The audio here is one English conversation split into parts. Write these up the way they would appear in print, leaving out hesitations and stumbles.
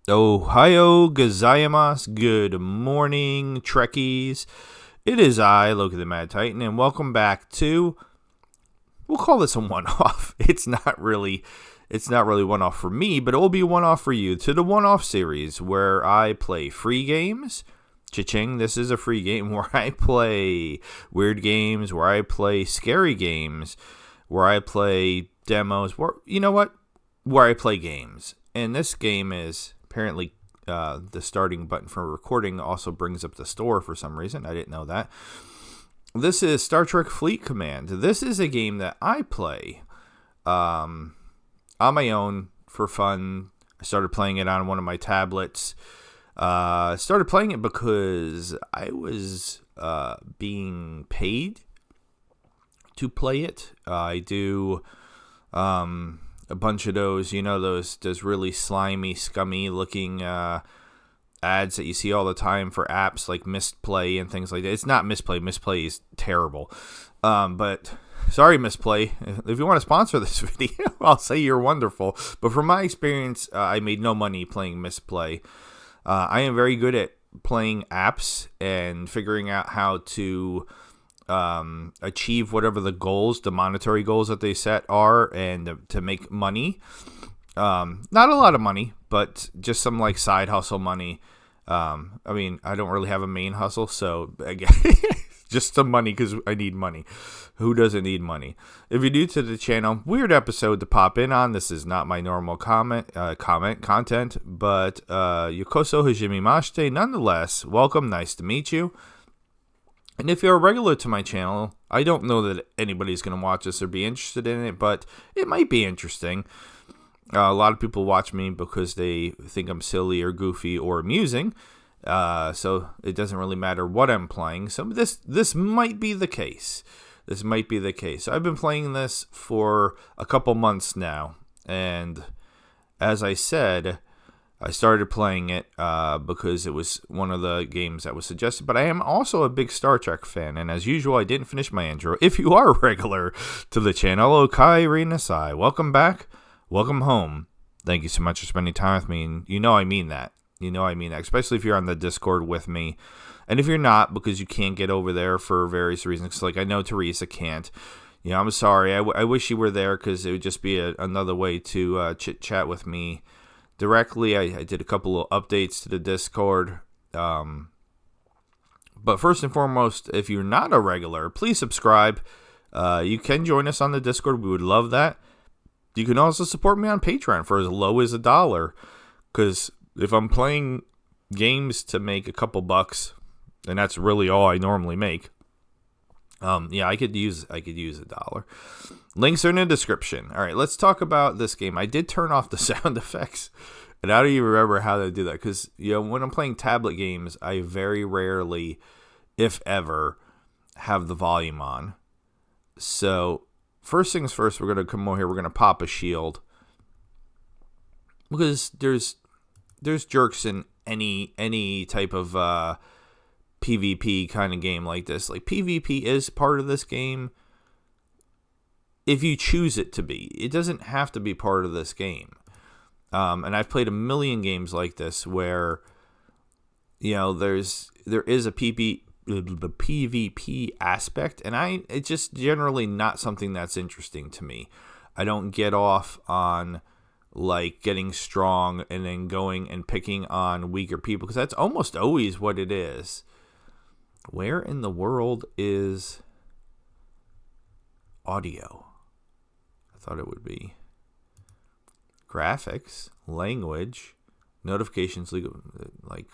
Ohio gozaimasu. Good morning, Trekkies. It is I, Loki the Mad Titan, and welcome back to. We'll call this a one-off. It's not really one-off for me, but it will be one-off for you. To the one-off series where I play free games. Cha-ching! This is a free game where I play weird games, where I play scary games, where I play demos. Where I play games, and this game is. Apparently, the starting button for recording also brings up the store for some reason. I didn't know that. This is Star Trek Fleet Command. This is a game that I play on my own for fun. I started playing it on one of my tablets. Started playing it because I was being paid to play it. I do... a bunch of those, those really slimy, scummy looking ads that you see all the time for apps like Misplay and things like that. It's not Misplay. Misplay is terrible. But sorry, Misplay. If you want to sponsor this video, I'll say you're wonderful. But from my experience, I made no money playing Misplay. I am very good at playing apps and figuring out how to achieve whatever the monetary goals that they set are, and to make money. Not a lot of money, but just some like side hustle money. I don't really have a main hustle, so again, just some money because I need money. Who doesn't need money? If you're new to the channel, weird episode to pop in on. This is not my normal content, but yokoso hajimemashite. Nonetheless, welcome. Nice to meet you. And if you're a regular to my channel, I don't know that anybody's going to watch this or be interested in it, but it might be interesting. A lot of people watch me because they think I'm silly or goofy or amusing, so it doesn't really matter what I'm playing. So this might be the case. This might be the case. I've been playing this for a couple months now, and as I said, I started playing it because it was one of the games that was suggested, but I am also a big Star Trek fan, and as usual, I didn't finish my intro. If you are a regular to the channel, Okai Renasai, welcome back, welcome home. Thank you so much for spending time with me, and I mean that. Especially if you're on the Discord with me, and if you're not, because you can't get over there for various reasons, like I know Teresa can't. I'm sorry, I wish you were there, because it would just be another way to chit-chat with me directly. I did a couple of updates to the Discord. But first and foremost, if you're not a regular, please subscribe. You can join us on the Discord. We would love that. You can also support me on Patreon for as low as $1. Because if I'm playing games to make a couple bucks, and that's really all I normally make, I could use $1. Links are in the description. All right, let's talk about this game. I did turn off the sound effects, and I don't even remember how to do that because when I'm playing tablet games, I very rarely, if ever, have the volume on. So first things first, we're gonna come over here. We're gonna pop a shield because there's jerks in any type of PvP kind of game like this. Like PvP is part of this game if you choose it to be. It doesn't have to be part of this game. And I've played a million games like this where there is a PvP aspect, and it's just generally not something that's interesting to me. I don't get off on like getting strong and then going and picking on weaker people, because that's almost always what it is. Where in the world is audio? I thought it would be graphics, language, notifications, legal. Like,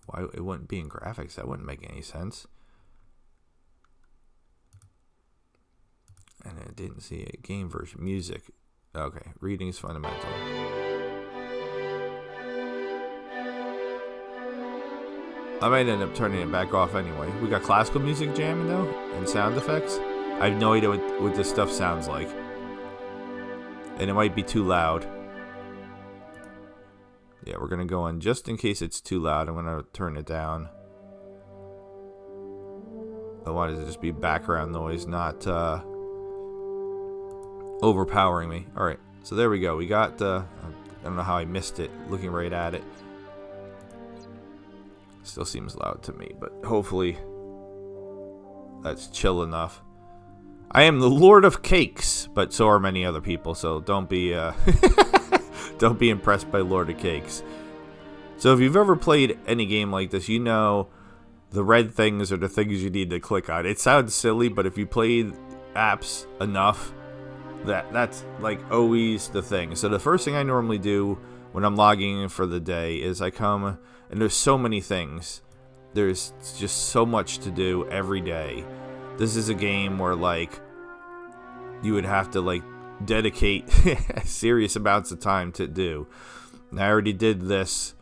why it wouldn't be in graphics? That wouldn't make any sense. And I didn't see it. Game version, music. Okay, reading is fundamental. I might end up turning it back off anyway. We got classical music jamming though, and sound effects. I have no idea what this stuff sounds like. And it might be too loud. Yeah, we're going to go on just in case it's too loud. I'm going to turn it down. I want it to just be background noise, not overpowering me. Alright, so there we go. We got, I don't know how I missed it, looking right at it. Still seems loud to me, but hopefully that's chill enough. I am the Lord of Cakes, but so are many other people, so don't be don't be impressed by Lord of Cakes. So if you've ever played any game like this, you know the red things are the things you need to click on. It sounds silly, but if you play apps enough, that's like always the thing. So the first thing I normally do when I'm logging in for the day is I come, and there's so many things. There's just so much to do every day. This is a game where like you would have to like dedicate serious amounts of time to do. And I already did this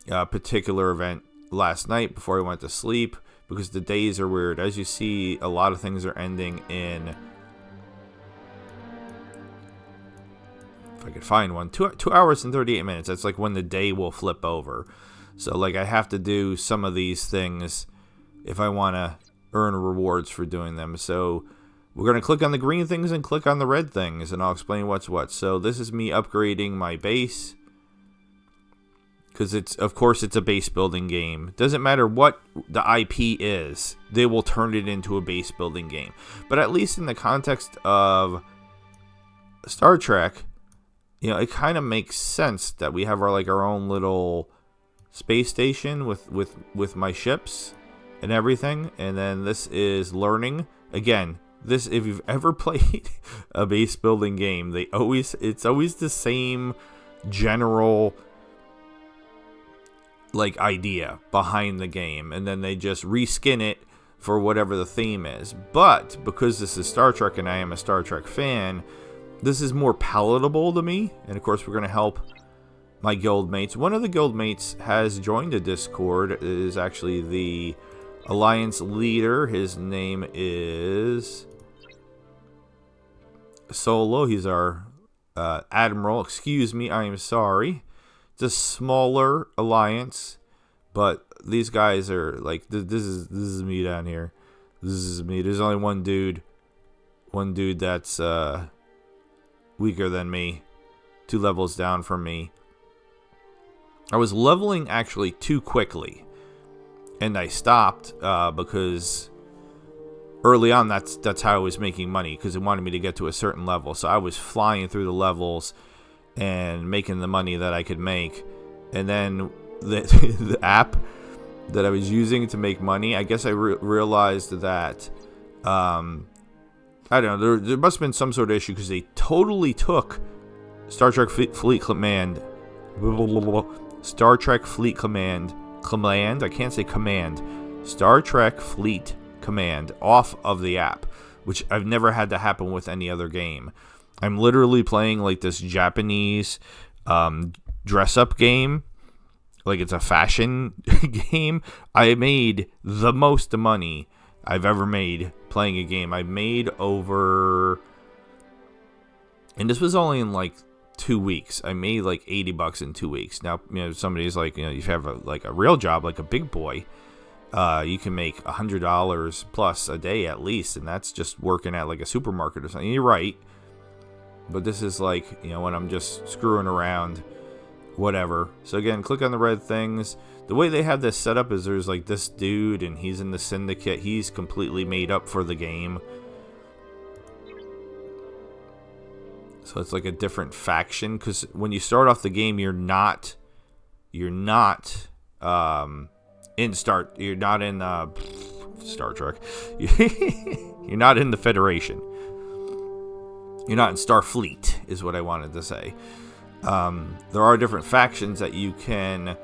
particular event last night before I went to sleep because the days are weird. As you see, a lot of things are ending in, if I could find one, 2 hours and 38 minutes. That's like when the day will flip over. So like I have to do some of these things if I want to earn rewards for doing them. So we're going to click on the green things and click on the red things, and I'll explain what's what. So this is me upgrading my base, because of course it's a base building game. Doesn't matter what the IP is, they will turn it into a base building game. But at least in the context of Star Trek, you know, it kind of makes sense that we have our own little space station with my ships and everything. And then this is learning. Again, this, if you've ever played a base building game, it's always the same general like idea behind the game, and then they just reskin it for whatever the theme is. But because this is Star Trek and I am a Star Trek fan, this is more palatable to me. And of course we're going to help my guild mates. One of the guild mates has joined a Discord. It is actually the Alliance leader. His name is Solo. He's our Admiral. Excuse me, I am sorry. It's a smaller alliance, but these guys are like, this is me down here. This is me. There's only one dude that's weaker than me, 2 levels down from me. I was leveling actually too quickly, and I stopped because early on that's how I was making money, because it wanted me to get to a certain level. So I was flying through the levels and making the money that I could make. And then the app that I was using to make money, I guess I realized that I don't know, there must have been some sort of issue, because they totally took Star Trek Fleet Command Star Trek Fleet Command I can't say command Star Trek Fleet Command off of the app, which I've never had to happen with any other game. I'm literally playing like this Japanese dress-up game, like it's a fashion game. I made the most money I've ever made playing a game. I made over, and this was only in like 2 weeks. I made like $80 in 2 weeks. Now, you know, somebody's like, you know, if you have a real job, like a big boy, you can make $100 plus a day at least, and that's just working at like a supermarket or something. You're right. But this is like, you know, when I'm just screwing around, whatever. So again, click on the red things. The way they have this set up is there's like this dude, and he's in the syndicate. He's completely made up for the game. So it's like a different faction, because when you start off the game, you're not in Star Trek. You're not in the Federation. You're not in Starfleet, is what I wanted to say. There are different factions that you can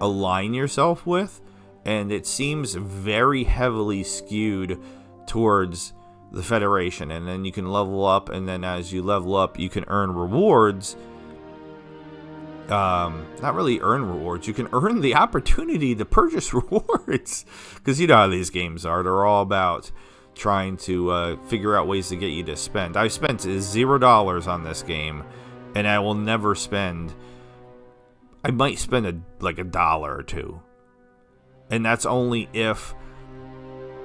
align yourself with, and it seems very heavily skewed towards the Federation. And then you can level up, and then as you level up, you can earn rewards. Not really earn rewards. You can earn the opportunity to purchase rewards, because you know how these games are. They're all about trying to figure out ways to get you to spend. I've spent $0 on this game, and I will never spend. I might spend a dollar or two, and that's only if,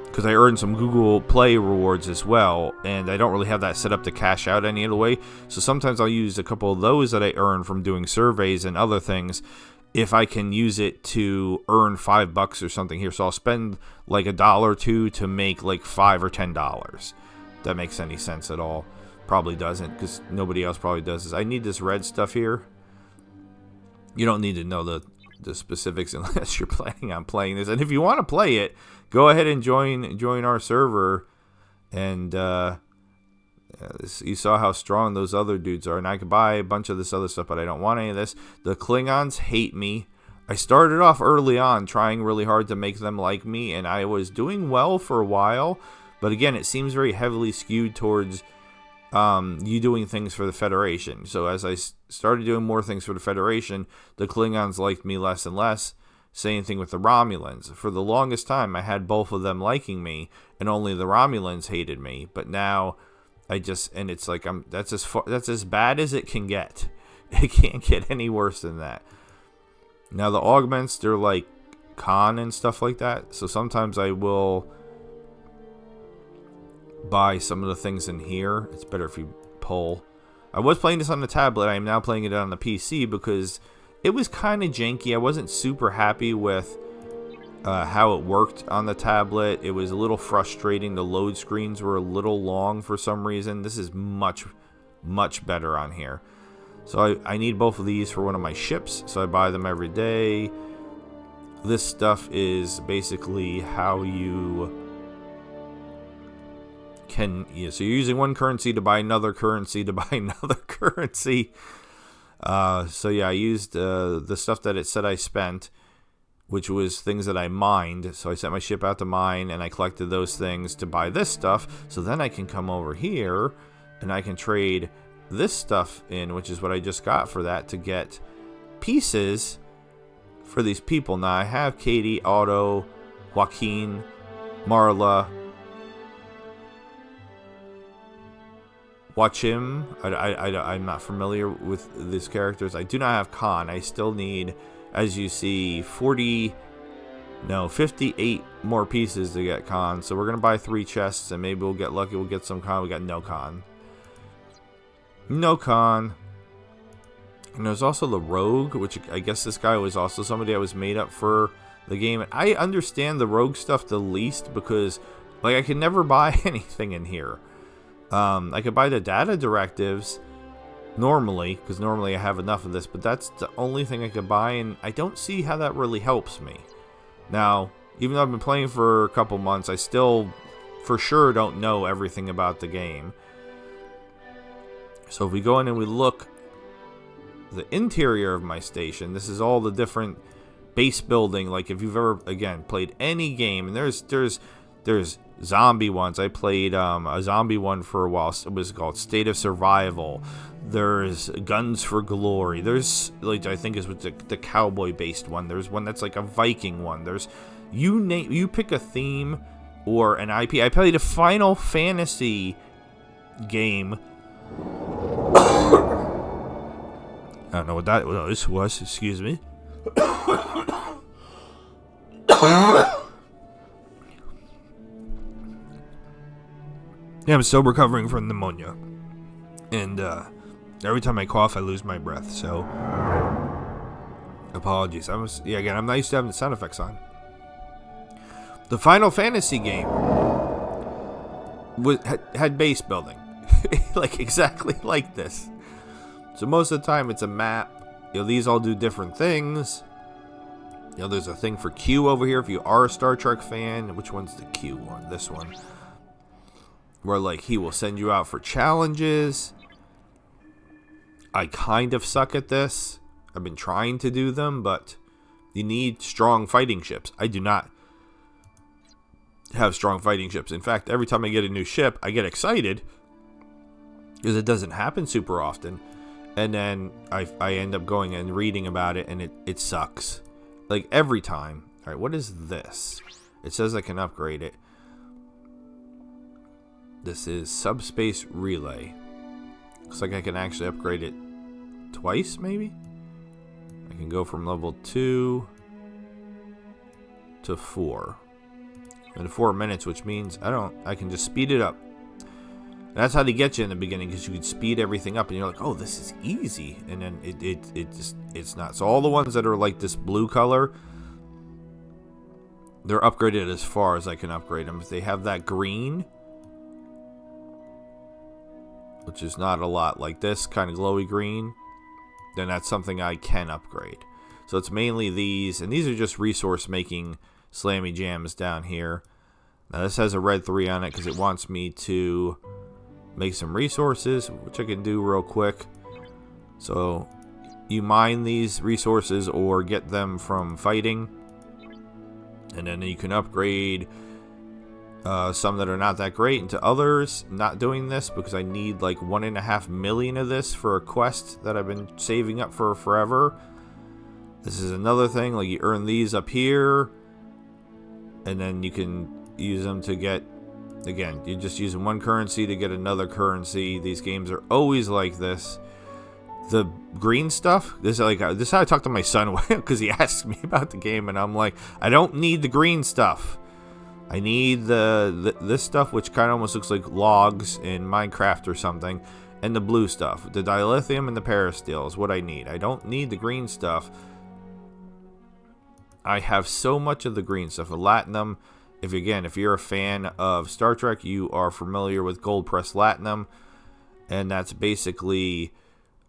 because I earned some Google Play rewards as well, and I don't really have that set up to cash out any other way. So sometimes I'll use a couple of those that I earn from doing surveys and other things, if I can use it to earn $5 or something here. So I'll spend like $1 or $2 to make like $5 or $10. That makes any sense at all? Probably doesn't, because nobody else probably does this. I need this red stuff here. You don't need to know the specifics unless you're planning on playing this. And if you want to play it, go ahead and join our server. And you saw how strong those other dudes are. And I could buy a bunch of this other stuff, but I don't want any of this. The Klingons hate me. I started off early on trying really hard to make them like me, and I was doing well for a while. But again, it seems very heavily skewed towards you doing things for the Federation. So as I started doing more things for the Federation, the Klingons liked me less and less. Same thing with the Romulans. For the longest time, I had both of them liking me, and only the Romulans hated me. But now, and it's like that's as bad as it can get. It can't get any worse than that. Now the augments, they're like con and stuff like that. So sometimes I will buy some of the things in here. It's better if you pull. I was playing this on the tablet. I am now playing it on the PC because it was kind of janky. I wasn't super happy with how it worked on the tablet. It was a little frustrating. The load screens were a little long for some reason. This is much, much better on here. So I need both of these for one of my ships, so I buy them every day. This stuff is basically how you can... Yeah, so you're using one currency to buy another currency to buy another currency. So yeah, I used the stuff that it said I spent, which was things that I mined. So I sent my ship out to mine, and I collected those things to buy this stuff. So then I can come over here, and I can trade this stuff in, which is what I just got for that, to get pieces for these people. Now I have Katie, Otto, Joaquin, Marla, Watchim. I'm not familiar with these characters. I do not have Khan. I still need, as you see, 58 more pieces to get Khan. So we're going to buy 3 chests, and maybe we'll get lucky. We'll get some Khan. We got no Khan. No Khan. And there's also the Rogue, which I guess this guy was also somebody I was made up for the game. And I understand the Rogue stuff the least because, like, I can never buy anything in here. I could buy the data directives normally, because normally I have enough of this, but that's the only thing I could buy, and I don't see how that really helps me. Now, even though I've been playing for a couple months, I still for sure don't know everything about the game. So if we go in and we look the interior of my station, this is all the different base building. Like if you've ever, again, played any game, and there's zombie ones. I played a zombie one for a while. It was called State of Survival. There's Guns for Glory. There's, like, I think is with the cowboy based one. There's one that's like a Viking one. There's, you pick a theme or an IP. I played a Final Fantasy game. I don't know what that was. Excuse me. Yeah, I'm still recovering from pneumonia, and every time I cough, I lose my breath. So, apologies. Again, I'm not used to having the sound effects on. The Final Fantasy game had base building, like exactly like this. So most of the time, it's a map. These all do different things. There's a thing for Q over here if you are a Star Trek fan. Which one's the Q one? This one. Where, like, he will send you out for challenges. I kind of suck at this. I've been trying to do them, but you need strong fighting ships. I do not have strong fighting ships. In fact, every time I get a new ship, I get excited because it doesn't happen super often. And then I end up going and reading about it, and it sucks. Like, every time. All right, what is this? It says I can upgrade it. This is Subspace Relay. Looks like I can actually upgrade it twice, maybe? I can go from level 2 to 4. In 4 minutes, which means I can just speed it up. And that's how they get you in the beginning, because you could speed everything up, and you're like, oh, this is easy. And then it's not. So all the ones that are like this blue color, they're upgraded as far as I can upgrade them. If they have that green, which is not a lot, like this kind of glowy green, then that's something I can upgrade. So it's mainly these, and these are just resource making slammy jams down here. Now this has a red 3 on it because it wants me to make some resources, which I can do real quick. So you mine these resources or get them from fighting, and then you can upgrade some that are not that great into others. Not doing this because I need like 1.5 million of this for a quest that I've been saving up for forever. This is another thing, like you earn these up here, and then you can use them to get, again, you're just using one currency to get another currency. These games are always like this. The green stuff, this is how I talk to my son, because he asks me about the game, and I'm like, I don't need the green stuff. I need this stuff, which kind of almost looks like logs in Minecraft or something, and the blue stuff. The dilithium and the parasteel is what I need. I don't need the green stuff. I have so much of the green stuff. Latinum, if you're a fan of Star Trek, you are familiar with gold pressed latinum, and that's basically,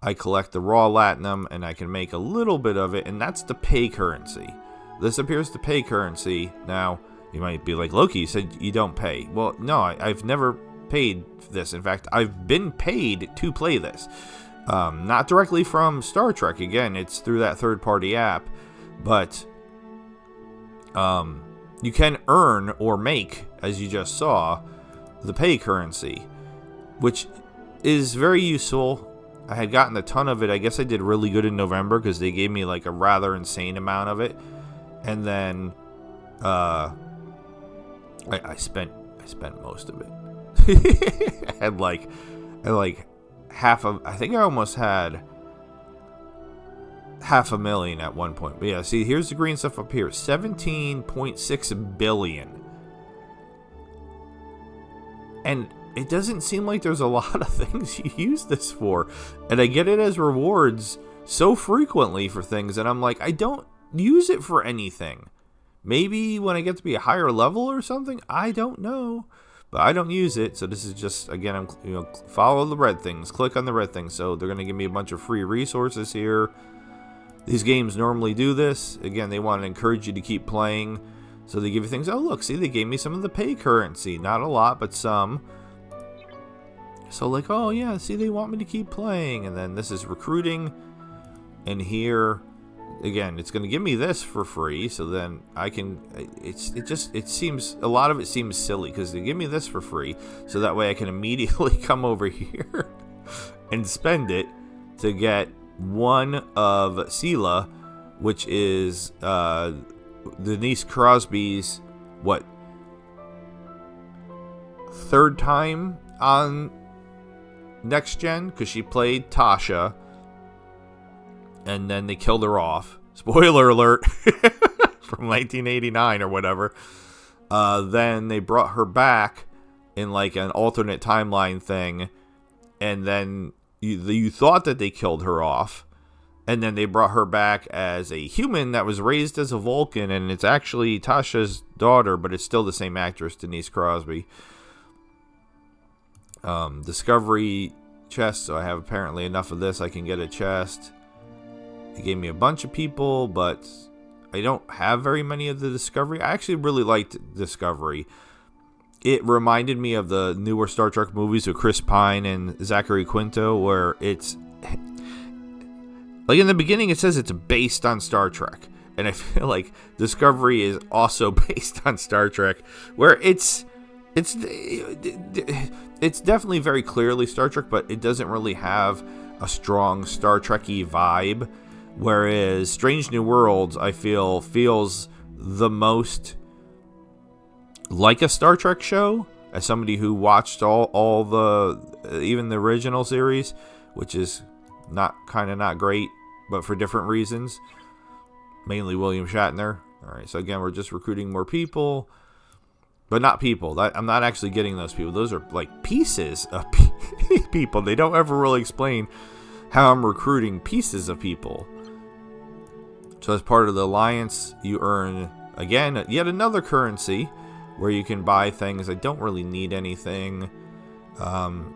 I collect the raw latinum and I can make a little bit of it, and that's the pay currency. This appears to pay currency. Now, you might be like, Loki, you said you don't pay. Well, no, I've never paid this. In fact, I've been paid to play this. Not directly from Star Trek. Again, it's through that third-party app, but you can earn or make, as you just saw, the pay currency, which is very useful. I had gotten a ton of it. I guess I did really good in November because they gave me like a rather insane amount of it, and then I spent most of it. I had like half of. I think I almost had $500,000 at one point. But yeah, see, here's the green stuff up here. 17.6 billion. And it doesn't seem like there's a lot of things you use this for. And I get it as rewards so frequently for things, and I'm like, I don't use it for anything. Maybe when I get to be a higher level or something, I don't know. But I don't use it, so this is just, again, I'm follow the red things, click on the red things. So they're going to give me a bunch of free resources here. These games normally do this. Again, they want to encourage you to keep playing. So they give you things. Oh, look, see, they gave me some of the pay currency. Not a lot, but some. So like, oh, yeah, see, they want me to keep playing. And then this is recruiting. And here, again, it's going to give me this for free. So then I can, it seems, a lot of it seems silly because they give me this for free. So that way I can immediately come over here and spend it to get one of Sela, which is Denise Crosby's third time on Next Gen, because she played Tasha and then they killed her off. Spoiler alert. From 1989 or whatever. Then they brought her back in like an alternate timeline thing, and then you thought that they killed her off, and then they brought her back as a human that was raised as a Vulcan, and it's actually Tasha's daughter, but it's still the same actress, Denise Crosby. Discovery chest, so I have apparently enough of this. I can get a chest. They gave me a bunch of people, but I don't have very many of the Discovery. I actually really liked Discovery. It reminded me of the newer Star Trek movies with Chris Pine and Zachary Quinto, where it's like in the beginning it says it's based on Star Trek, and I feel like Discovery is also based on Star Trek, where it's definitely very clearly Star Trek, but it doesn't really have a strong Star Trek-y vibe. Whereas Strange New Worlds, I feel, feels the most like a Star Trek show, as somebody who watched all the, even the original series, which is not great, but for different reasons. Mainly William Shatner. All right, so again, we're just recruiting more people. But not people. I'm not actually getting those people. Those are like pieces of people. They don't ever really explain how I'm recruiting pieces of people. So as part of the alliance, you earn, again, yet another currency where you can buy things. I don't really need anything.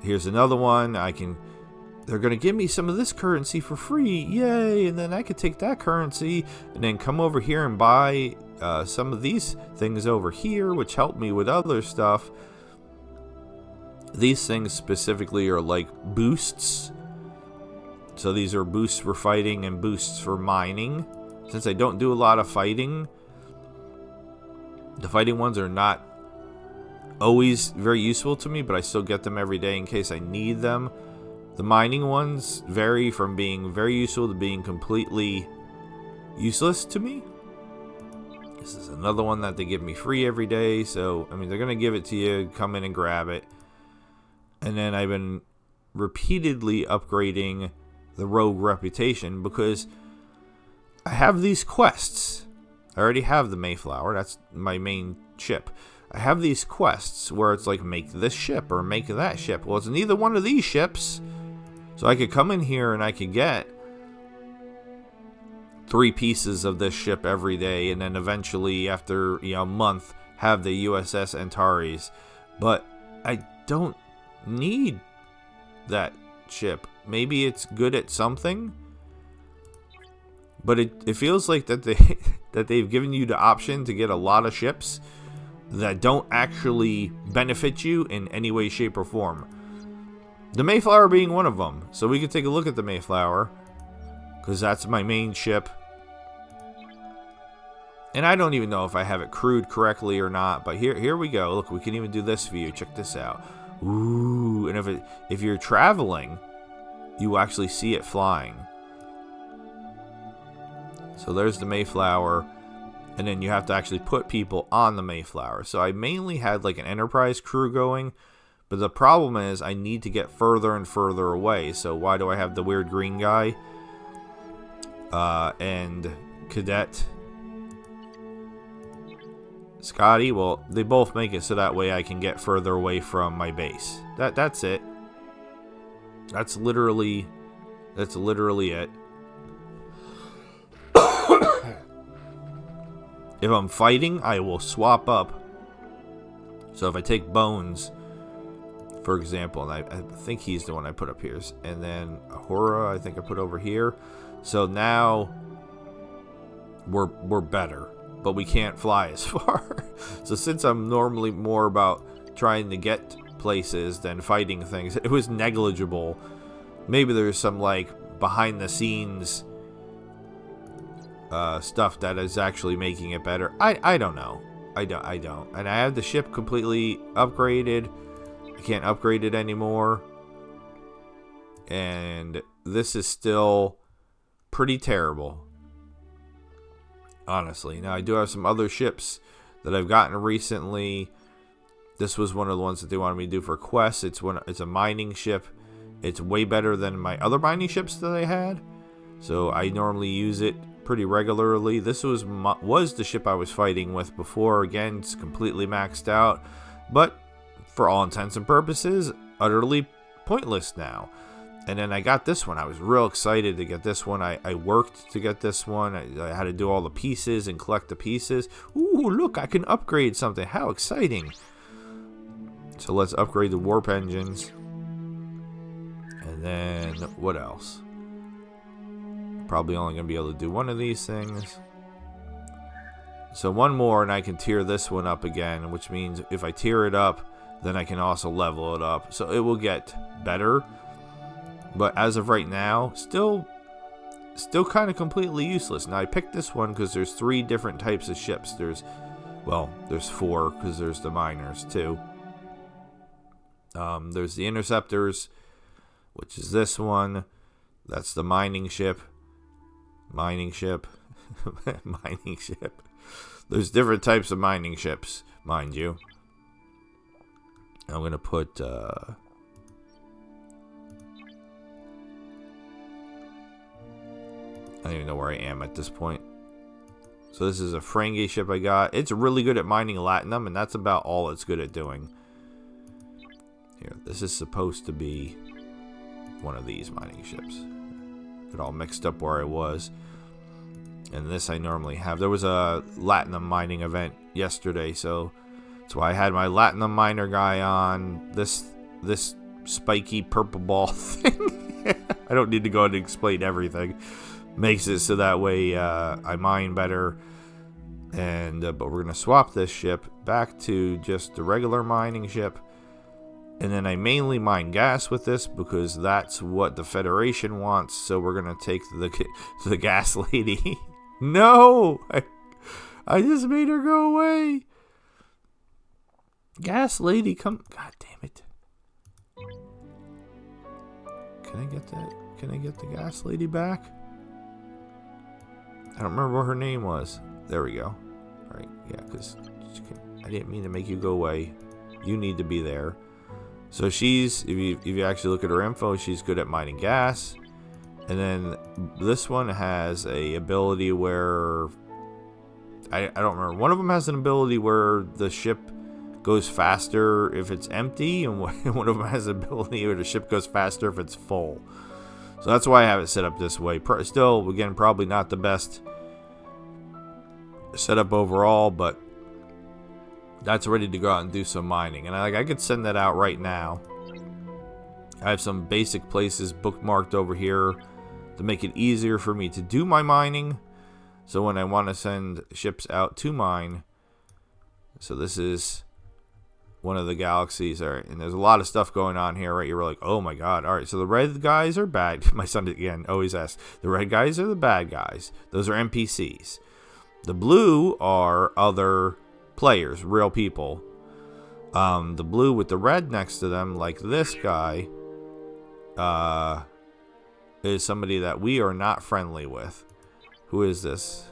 Here's another one. They're going to give me some of this currency for free. Yay. And then I could take that currency and then come over here and buy some of these things over here, which help me with other stuff. These things specifically are like boosts. So these are boosts for fighting and boosts for mining. Since I don't do a lot of fighting, the fighting ones are not always very useful to me, but I still get them every day in case I need them. The mining ones vary from being very useful to being completely useless to me. This is another one that they give me free every day. So, I mean, they're going to give it to you. Come in and grab it. And then I've been repeatedly upgrading the rogue reputation because I have these quests. I already have the Mayflower. That's my main ship. I have these quests where it's like, make this ship or make that ship. Well, it's neither one of these ships. So I could come in here and I could get 3 pieces of this ship every day, and then eventually, after a month, have the USS Antares. But I don't need that ship. Maybe it's good at something, but it feels like that they've given you the option to get a lot of ships that don't actually benefit you in any way, shape, or form. The Mayflower being one of them. So we can take a look at the Mayflower, because that's my main ship. And I don't even know if I have it crewed correctly or not, but here we go. Look, we can even do this view. Check this out. Ooh, and if you're traveling, you will actually see it flying. So there's the Mayflower, and then you have to actually put people on the Mayflower. So I mainly had like an Enterprise crew going, but the problem is I need to get further and further away. So why do I have the weird green guy? And Cadet Scotty, well, they both make it so that way I can get further away from my base. That's it. That's literally it. If I'm fighting, I will swap up. So if I take Bones, for example, and I think he's the one I put up here, and then Ahura, I think I put over here. So now we're better, but we can't fly as far. So since I'm normally more about trying to get places than fighting things, it was negligible. Maybe there's some like behind the scenes stuff that is actually making it better. I don't know. I don't. And I have the ship completely upgraded. I can't upgrade it anymore. And this is still pretty terrible, honestly. Now, I do have some other ships that I've gotten recently. This was one of the ones that they wanted me to do for quests. It's a mining ship. It's way better than my other mining ships that I had. So I normally use it pretty regularly. This was the ship I was fighting with before. Again, it's completely maxed out. But for all intents and purposes, utterly pointless now. And then I got this one. I was real excited to get this one. I worked to get this one. I had to do all the pieces and collect the pieces. Ooh, look, I can upgrade something. How exciting. So let's upgrade the warp engines. And then what else? Probably only going to be able to do one of these things. So one more and I can tier this one up again, which means if I tier it up, then I can also level it up. So it will get better. But as of right now, still kind of completely useless. Now I picked this one because there's 3 different types of ships. There's 4 because there's the miners too. There's the interceptors, which is this one. That's the mining ship. Mining ship. There's different types of mining ships, mind you. I'm going to put... I don't even know where I am at this point. So this is a Ferengi ship I got. It's really good at mining latinum, and that's about all it's good at doing. Here, this is supposed to be one of these mining ships. It all mixed up where I was. And this I normally have. There was a latinum mining event yesterday, so that's why I had my latinum miner guy on. This spiky purple ball thing. I don't need to go and explain everything. Makes it so that way I mine better. And but we're gonna swap this ship back to just the regular mining ship. And then I mainly mine gas with this because that's what the Federation wants. So we're going to take the gas lady. No! I just made her go away. Gas lady, come. God damn it. Can I get that? Can I get the gas lady back? I don't remember what her name was. There we go. All right. Yeah, because I didn't mean to make you go away. You need to be there. So she's, if you actually look at her info, she's good at mining gas. And then this one has a ability where, I don't remember. One of them has an ability where the ship goes faster if it's empty. And one of them has an ability where the ship goes faster if it's full. So that's why I have it set up this way. Still, again, probably not the best setup overall, but that's ready to go out and do some mining. And I could send that out right now. I have some basic places bookmarked over here to make it easier for me to do my mining. So when I want to send ships out to mine. So this is one of the galaxies. All right, and there's a lot of stuff going on here, right? You're like, oh my god. All right, so the red guys are bad. My son again always asks. The red guys are the bad guys. Those are NPCs. The blue are other players, real people. The blue with the red next to them, like this guy, is somebody that we are not friendly with. Who is this?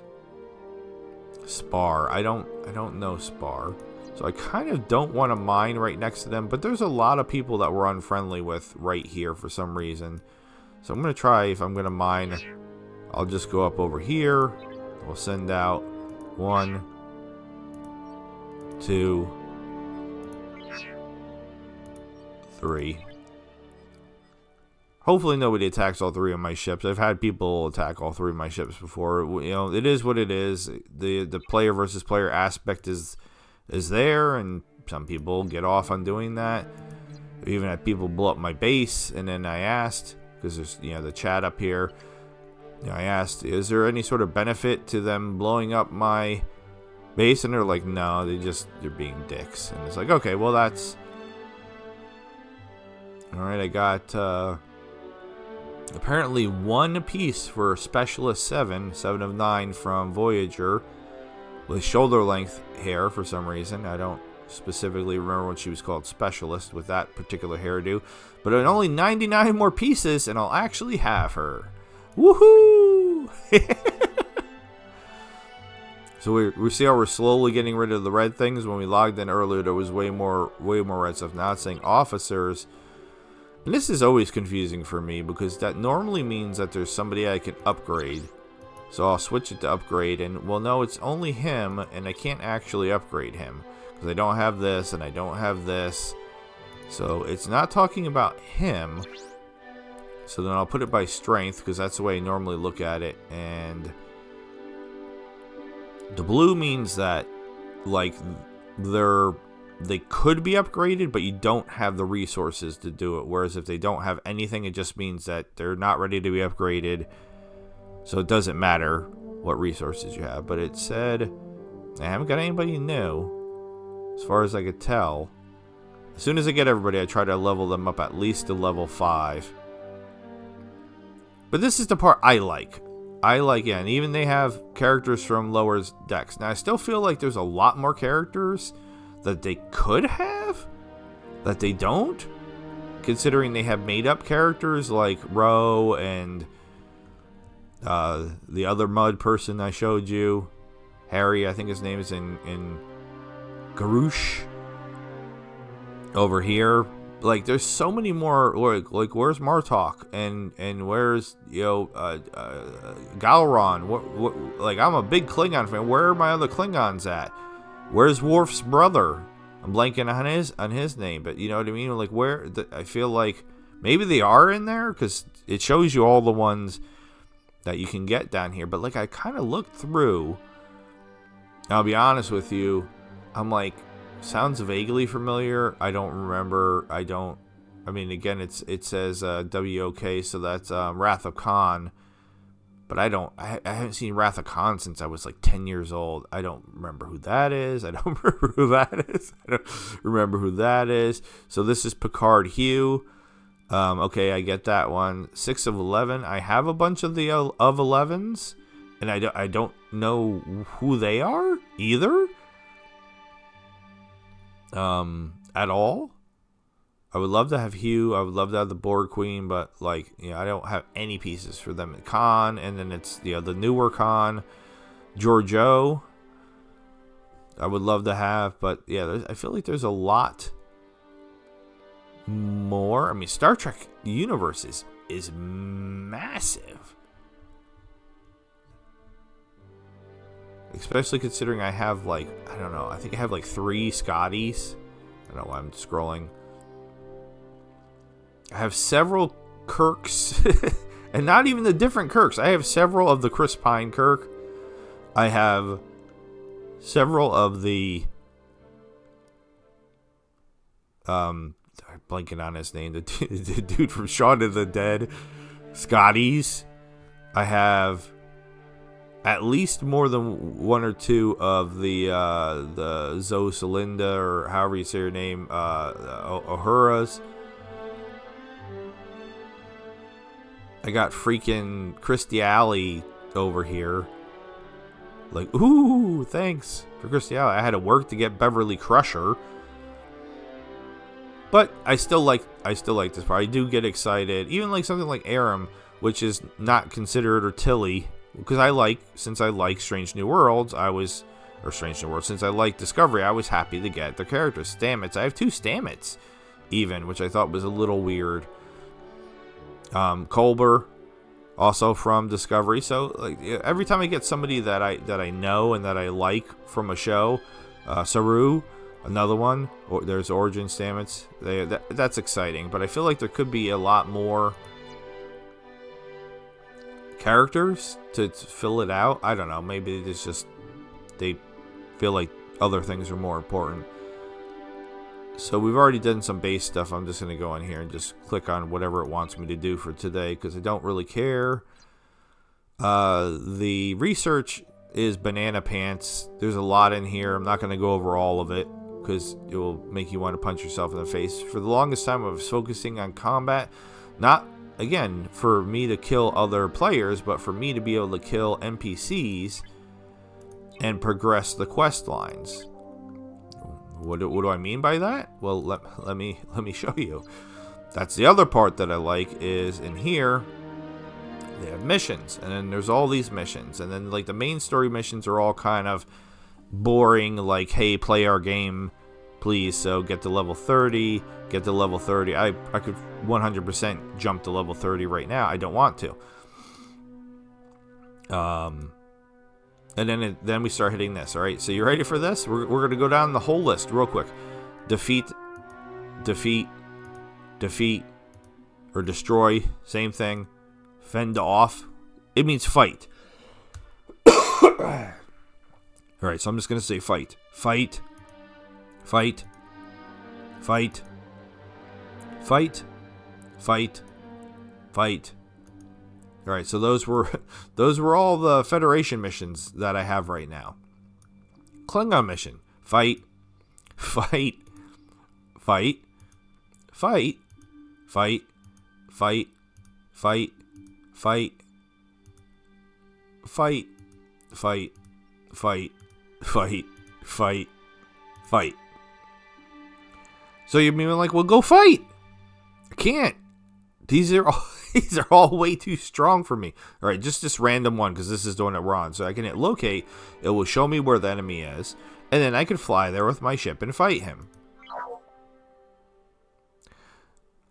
Spar. I don't know Spar. So I kind of don't want to mine right next to them, but there's a lot of people that we're unfriendly with right here for some reason. So I'm going to try, if I'm going to mine, I'll just go up over here. We'll send out 1, 2, 3. Hopefully nobody attacks all 3 of my ships. I've had people attack all 3 of my ships before. You know, it is what it is. The player versus player aspect is there, and some people get off on doing that. I've even had people blow up my base, and then I asked, because there's the chat up here. I asked, is there any sort of benefit to them blowing up my base? And they're like, no, they're being dicks. And it's like, okay, well that's alright. I got apparently 1 piece for Specialist 7 of 9 from Voyager with shoulder length hair for some reason. I don't specifically remember what she was called, Specialist, with that particular hairdo. But only 99 more pieces and I'll actually have her. Woohoo! So we see how we're slowly getting rid of the red things. When we logged in earlier, there was way more red stuff. Now it's saying officers. And this is always confusing for me because that normally means that there's somebody I can upgrade. So I'll switch it to upgrade, and well, no, it's only him, and I can't actually upgrade him because I don't have this and I don't have this. So it's not talking about him. So then I'll put it by strength because that's the way I normally look at it. And the blue means that, like, they could be upgraded, but you don't have the resources to do it. Whereas if they don't have anything, it just means that they're not ready to be upgraded. So it doesn't matter what resources you have. But it said I haven't got anybody new, as far as I could tell. As soon as I get everybody, I try to level them up at least to level 5. But this is the part I like. Yeah, and even they have characters from lower decks. Now, I still feel like there's a lot more characters that they could have that they don't, considering they have made-up characters like Ro and the other mud person I showed you, Harry, I think his name is in Garouche over here. like there's so many more. Like where's Martok and where's Galron? What? Like I'm a big Klingon fan. Where are my other Klingons at? Where's Worf's brother? I'm blanking on his name, but you know what I mean. Like I feel like maybe they are in there because it shows you all the ones that you can get down here. But like I kind of looked through. I'll be honest with you. I'm like, sounds vaguely familiar. I don't remember. I mean, again, it says WOK, so that's Wrath of Khan. But I haven't seen Wrath of Khan since I was like 10 years old. I don't remember who that is. I don't remember who that is. So this is Picard Hugh. Okay, I get that one. 6 of 11. I have a bunch of the of 11s, and I don't know who they are either. At all. I would love to have Hugh. I would love to have the Borg Queen, but like, I don't have any pieces for them. Khan, and then it's the newer Khan, Giorgio. I would love to have, but yeah, I feel like there's a lot more. I mean, Star Trek universe is massive, especially considering I have like, I don't know, I think I have like 3 Scotties. I don't know why I'm scrolling. I have several Kirks, and not even the different Kirks. I have several of the Chris Pine Kirk. I have several of the I'm blanking on his name, the dude from Shaun of the Dead, Scotties. I have at least more than 1 or 2 of the Zoe Celinda, or however you say her name, Uhura's. I got freaking Kirstie Alley over here. Like, ooh, thanks for Kirstie Alley. I had to work to get Beverly Crusher. But I still like this part. I do get excited. Even like something like Aram, which is not considered, or Tilly, because since I like Strange New Worlds, since I like Discovery, I was happy to get the characters. Stamets. I have 2 Stamets, even, which I thought was a little weird. Culber, also from Discovery. So like every time I get somebody that I know and that I like from a show, Saru, another one. There's Origin Stamets. That's exciting. But I feel like there could be a lot more characters to fill it out. I don't know. Maybe it's just they feel like other things are more important. So we've already done some base stuff. I'm just going to go in here and just click on whatever it wants me to do for today, because I don't really care. The research is banana pants. There's a lot in here. I'm not going to go over all of it because it will make you want to punch yourself in the face. For the longest time, I was focusing on combat. Not, again, for me to kill other players, but for me to be able to kill NPCs and progress the quest lines. What do I mean by that? Well, let me show you. That's the other part that I like, is in here they have missions, and then there's all these missions, and then like the main story missions are all kind of boring, like, hey, play our game please. So get to level 30, get to level 30. I could 100% jump to level 30 right now. I don't want to. And then we start hitting this. All right, so you ready for this? We're going to go down the whole list real quick. Defeat, or destroy, same thing. Fend off, it means fight. All right, so I'm just going to say fight. Fight. Fight. Fight. Fight. Fight. Fight. All right, so those were all the Federation missions that I have right now. Klingon mission: fight, fight, fight, fight, fight, fight, fight, fight, fight, fight, fight, fight, fight, fight. So you're being like, well, go fight. I can't. These are all way too strong for me. All right, just this random one, because this is the one that we're on. So I can hit locate. It will show me where the enemy is. And then I can fly there with my ship and fight him.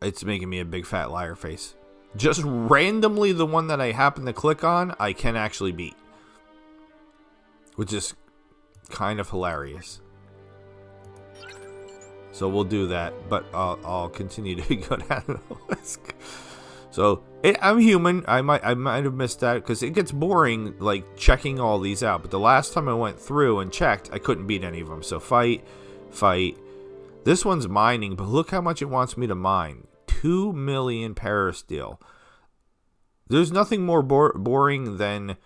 It's making me a big fat liar face. Just randomly, the one that I happen to click on, I can actually beat. Which is kind of hilarious. So we'll do that, but I'll continue to go down the list. So I'm human. I might have missed that because it gets boring, like checking all these out. But the last time I went through and checked, I couldn't beat any of them. So fight. This one's mining, but look how much it wants me to mine. 2 million parasteel. There's nothing more boring than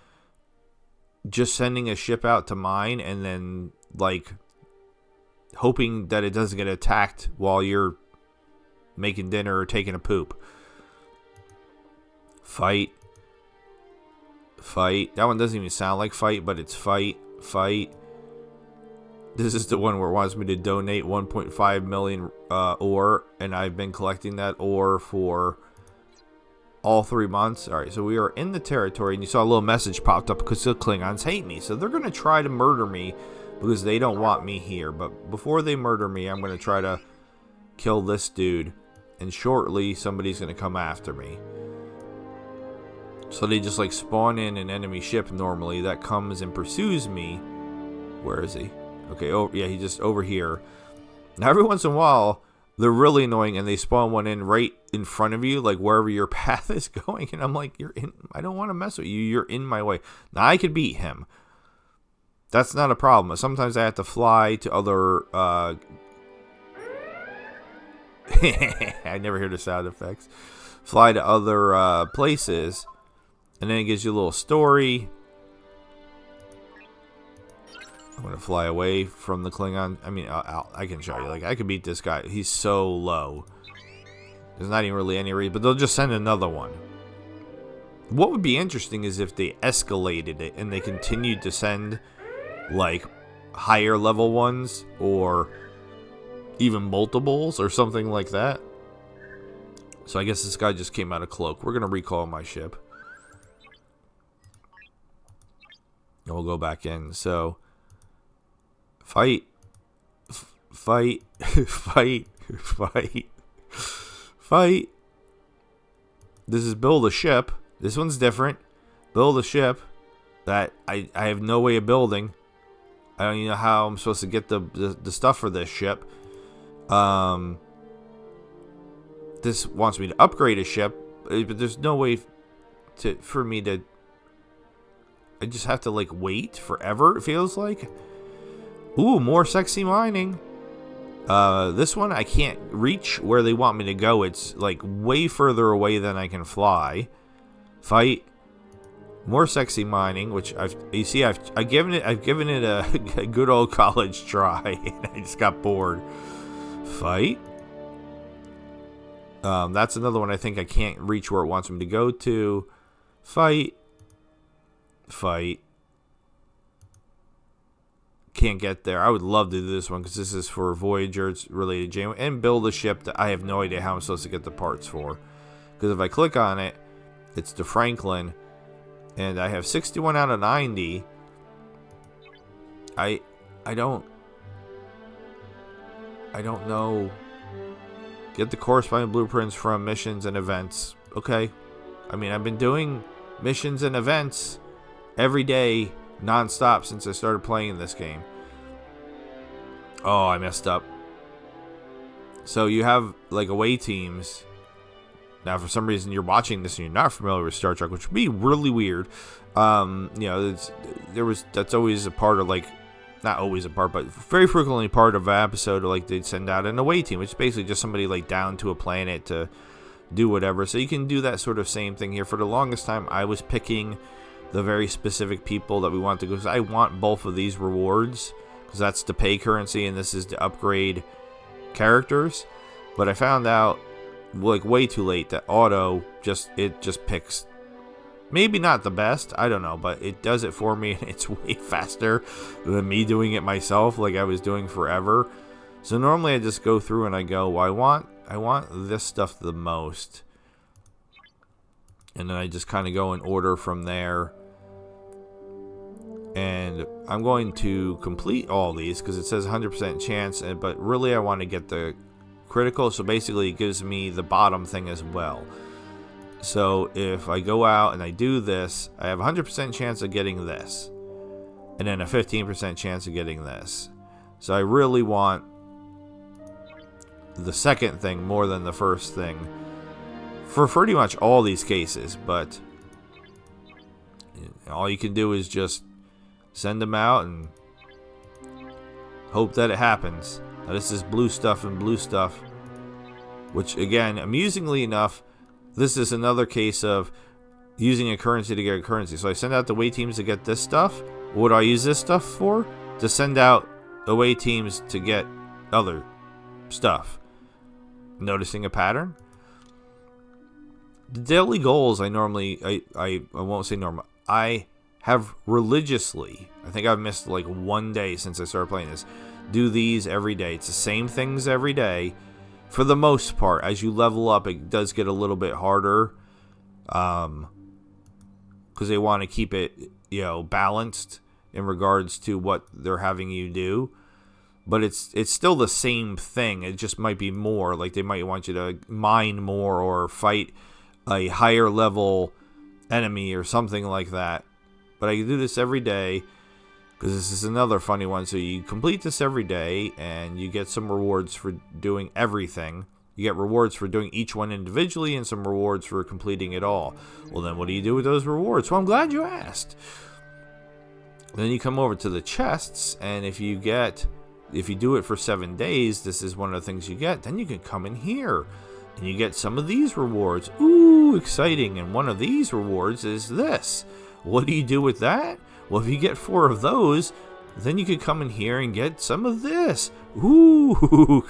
just sending a ship out to mine and then like hoping that it doesn't get attacked while you're making dinner or taking a poop. Fight. That one doesn't even sound like fight, but it's fight. This is the one where it wants me to donate 1.5 million ore, and I've been collecting that ore for all 3 months. Alright, so we are in the territory, and you saw a little message popped up because the Klingons hate me. So they're going to try to murder me because they don't want me here. But before they murder me, I'm going to try to kill this dude, and shortly somebody's going to come after me. So they just like spawn in an enemy ship normally that comes and pursues me. Where is he? Okay, oh yeah, he's just over here. Now every once in a while, they're really annoying and they spawn one in right in front of you, like wherever your path is going. And I'm like, I don't want to mess with you. You're in my way. Now I could beat him. That's not a problem. Sometimes I have to fly to other... I never hear the sound effects. Fly to other places. And then it gives you a little story. I'm going to fly away from the Klingon. I mean, I can show you. Like, I could beat this guy. He's so low. There's not even really any reason. But they'll just send another one. What would be interesting is if they escalated it and they continued to send, like, higher level ones. Or even multiples or something like that. So I guess this guy just came out of cloak. We're going to recall my ship. And we'll go back in. So... Fight. This is build a ship. This one's different. Build a ship that I have no way of building. I don't even know how I'm supposed to get the stuff for this ship. This wants me to upgrade a ship, but there's no way for me to... I just have to like wait forever, it feels like. Ooh, more sexy mining. This one I can't reach where they want me to go. It's like way further away than I can fly. Fight. More sexy mining, which I've given it a good old college try, and I just got bored. Fight. That's another one I think I can't reach where it wants me to go to. Fight. Can't get there. I would love to do this one because this is for Voyager. It's related to Janeway. And build a ship that I have no idea how I'm supposed to get the parts for. Because if I click on it, it's the Franklin. And I have 61 out of 90. I don't know. Get the corresponding blueprints from missions and events. Okay. I mean, I've been doing missions and events every day non-stop since I started playing this game. Oh, I messed up. So you have like away teams. Now, for some reason, you're watching this and you're not familiar with Star Trek, which would be really weird. You know, that's always a part of like, not always a part, but very frequently part of an episode. Like they'd send out an away team, which is basically just somebody like down to a planet to do whatever. So you can do that sort of same thing here. For the longest time, I was picking the very specific people that we want to go. So I want both of these rewards because that's the pay currency and this is to upgrade characters. But I found out like way too late that auto just picks, maybe not the best, I don't know, but it does it for me and it's way faster than me doing it myself like I was doing forever. So normally I just go through and I go, well, I want this stuff the most. And then I just kind of go in order from there. And I'm going to complete all these because it says 100% chance, but really I want to get the critical, so basically it gives me the bottom thing as well. So if I go out and I do this, I have a 100% chance of getting this, and then a 15% chance of getting this. So I really want the second thing more than the first thing for pretty much all these cases, but all you can do is just send them out and hope that it happens. Now this is blue stuff and blue stuff, which again, amusingly enough, this is another case of using a currency to get a currency. So I send out the away teams to get this stuff. What do I use this stuff for? To send out away teams to get other stuff. Noticing a pattern? The daily goals I won't say normal. I have religiously, I think I've missed like one day since I started playing this, do these every day. It's the same things every day. For the most part, as you level up, it does get a little bit harder. Because they want to keep it, balanced in regards to what they're having you do. But it's still the same thing. It just might be more. Like they might want you to mine more or fight a higher level enemy or something like that. But I can do this every day because this is another funny one. So you complete this every day and you get some rewards for doing everything. You get rewards for doing each one individually and some rewards for completing it all. Well, then what do you do with those rewards? Well, I'm glad you asked. Then you come over to the chests, and if you do it for 7 days, this is one of the things you get. Then you can come in here and you get some of these rewards. Ooh, exciting. And one of these rewards is this. What do you do with that? Well, if you get 4 of those, then you could come in here and get some of this. Ooh,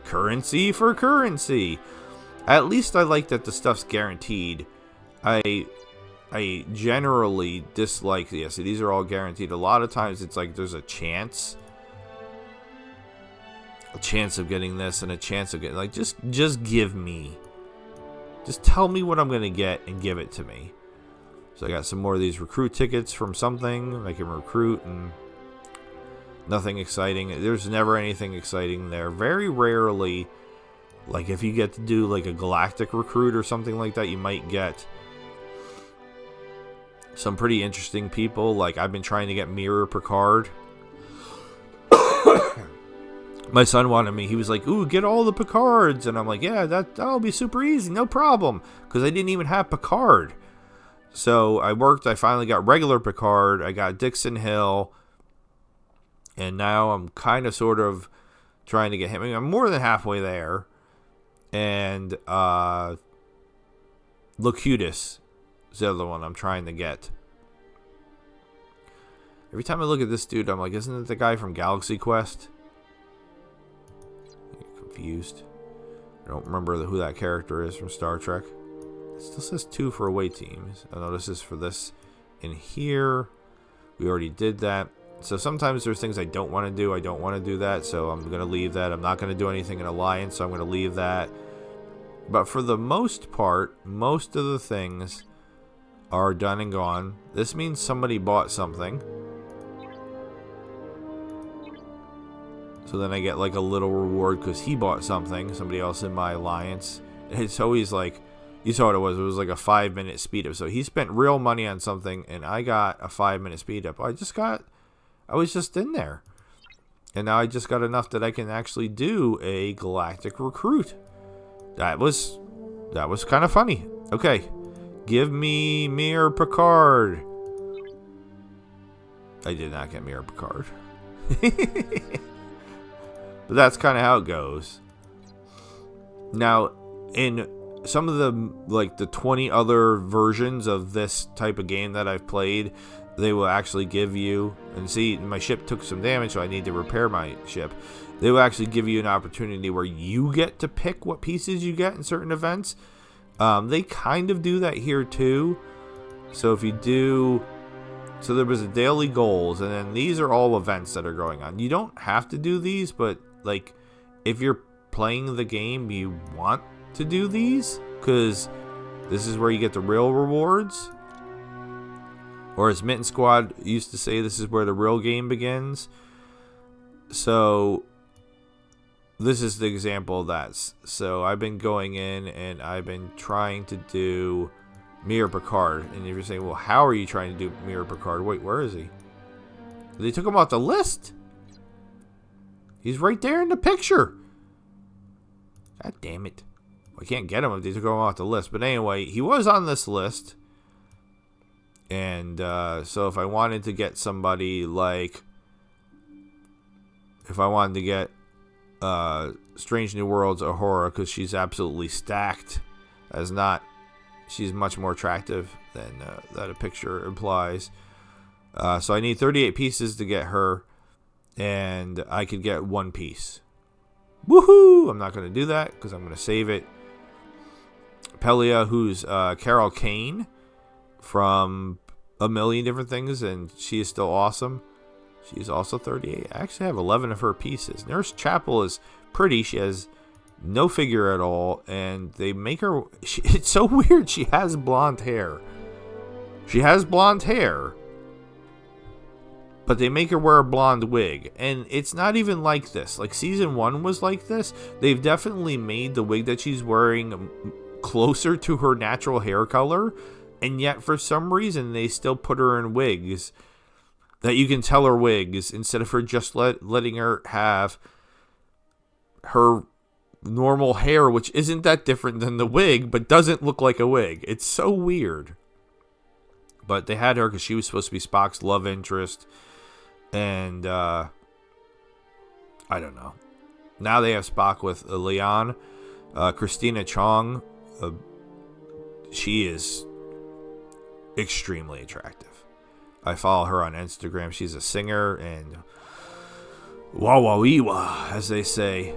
currency for currency. At least I like that the stuff's guaranteed. I generally dislike, see, these are all guaranteed. A lot of times it's like there's a chance of getting this and a chance of getting, like, just give me, just tell me what I'm going to get and give it to me. So I got some more of these recruit tickets from something. I can recruit and nothing exciting. There's never anything exciting there. Very rarely, like if you get to do like a galactic recruit or something like that, you might get some pretty interesting people. Like I've been trying to get Mirror Picard. My son wanted me. He was like, ooh, get all the Picards. And I'm like, yeah, that'll be super easy. No problem. Because I didn't even have Picard. So I finally got regular Picard. I got Dixon Hill. And now I'm kind of sort of trying to get him. I mean, I'm more than halfway there. And Locutus is the other one I'm trying to get. Every time I look at this dude, I'm like, isn't it the guy from Galaxy Quest? Confused. I don't remember who that character is from Star Trek. It still says 2 for away teams. I know this is for this in here. We already did that. So sometimes there's things I don't want to do. I don't want to do that, so I'm going to leave that. I'm not going to do anything in Alliance, so I'm going to leave that. But for the most part, most of the things are done and gone. This means somebody bought something. So then I get like a little reward because he bought something. Somebody else in my alliance. It's always like, you saw what it was. It was like a 5-minute speed up. So he spent real money on something and I got a 5-minute speed up. I was just in there. And now I just got enough that I can actually do a galactic recruit. That was kind of funny. Okay. Give me Mirror Picard. I did not get Mirror Picard. But that's kind of how it goes. Now, in some of the, like the 20 other versions of this type of game that I've played, they will actually give you, and see, my ship took some damage, so I need to repair my ship. They will actually give you an opportunity where you get to pick what pieces you get in certain events. They kind of do that here too. So if you do, so there was a daily goals, and then these are all events that are going on. You don't have to do these, but like if you're playing the game, you want to do these because this is where you get the real rewards. Or as Mitten Squad used to say, this is where the real game begins. So this is the example of that. So I've been going in and I've been trying to do Mirror Picard. And if you're saying, well, how are you trying to do Mirror Picard? Wait, where is he? They took him off the list. He's right there in the picture. God damn it. I can't get him if they took him off the list. But anyway, he was on this list. And so if I wanted to get somebody like... If I wanted to get Strange New Worlds Ahura, because she's absolutely stacked. She's much more attractive than that a picture implies. So I need 38 pieces to get her. And I could get one piece. Woohoo! I'm not going to do that because I'm going to save it. Pelia, who's Carol Kane from a million different things, and she is still awesome. She's also 38. I actually have 11 of her pieces. Nurse Chapel is pretty. She has no figure at all, and they make her... it's so weird. She has blonde hair. But they make her wear a blonde wig. And it's not even like this. Like, season 1 was like this. They've definitely made the wig that she's wearing closer to her natural hair color. And yet, for some reason, they still put her in wigs that you can tell are wigs, instead of her just letting her have her normal hair, which isn't that different than the wig, but doesn't look like a wig. It's so weird. But they had her because she was supposed to be Spock's love interest. And, I don't know. Now they have Spock with Leon. Christina Chong. She is extremely attractive. I follow her on Instagram. She's a singer and wah-wah-wee-wah, as they say.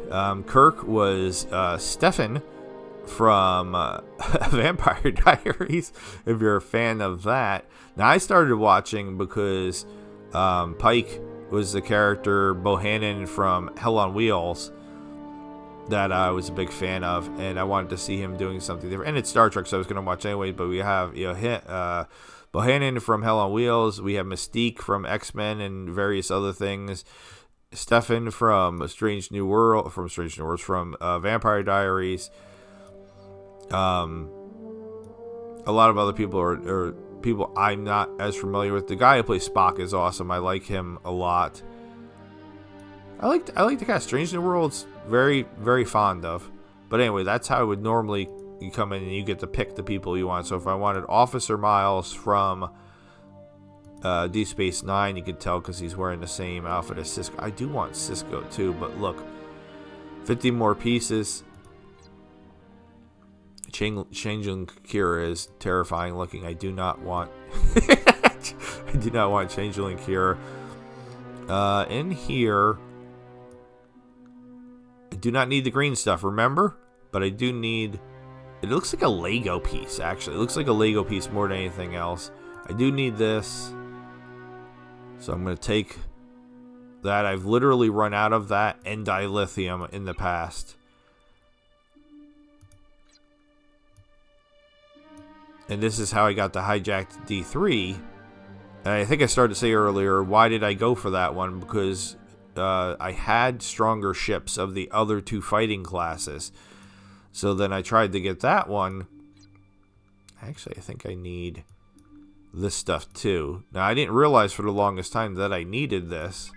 Kirk was Stefan from Vampire Diaries, if you're a fan of that. Now, I started watching because Pike was the character Bohannon from Hell on Wheels that I was a big fan of, and I wanted to see him doing something different. And it's Star Trek, so I was going to watch anyway, but we have Bohannon from Hell on Wheels. We have Mystique from X-Men and various other things. Stefan from Strange New Worlds, from Vampire Diaries. A lot of other people are people I'm not as familiar with. The guy who plays Spock is awesome. I like him a lot. I like the guy. Strange New Worlds, very, very fond of. But anyway, that's how it would normally... You come in and you get to pick the people you want. So if I wanted Officer Miles from Deep Space Nine, you could tell because he's wearing the same outfit as Cisco. I do want Cisco too, but look, 50 more pieces. Changeling Kira is terrifying looking. I do not want Changeling Kira. In here, I do not need the green stuff, remember? But I do need... It looks like a Lego piece, actually. It looks like a Lego piece more than anything else. I do need this. So I'm going to take that. I've literally run out of that and dilithium in the past. And this is how I got the hijacked D3. And I think I started to say earlier, why did I go for that one? Because I had stronger ships of the other two fighting classes. So then I tried to get that one. Actually, I think I need this stuff too. Now, I didn't realize for the longest time that I needed this.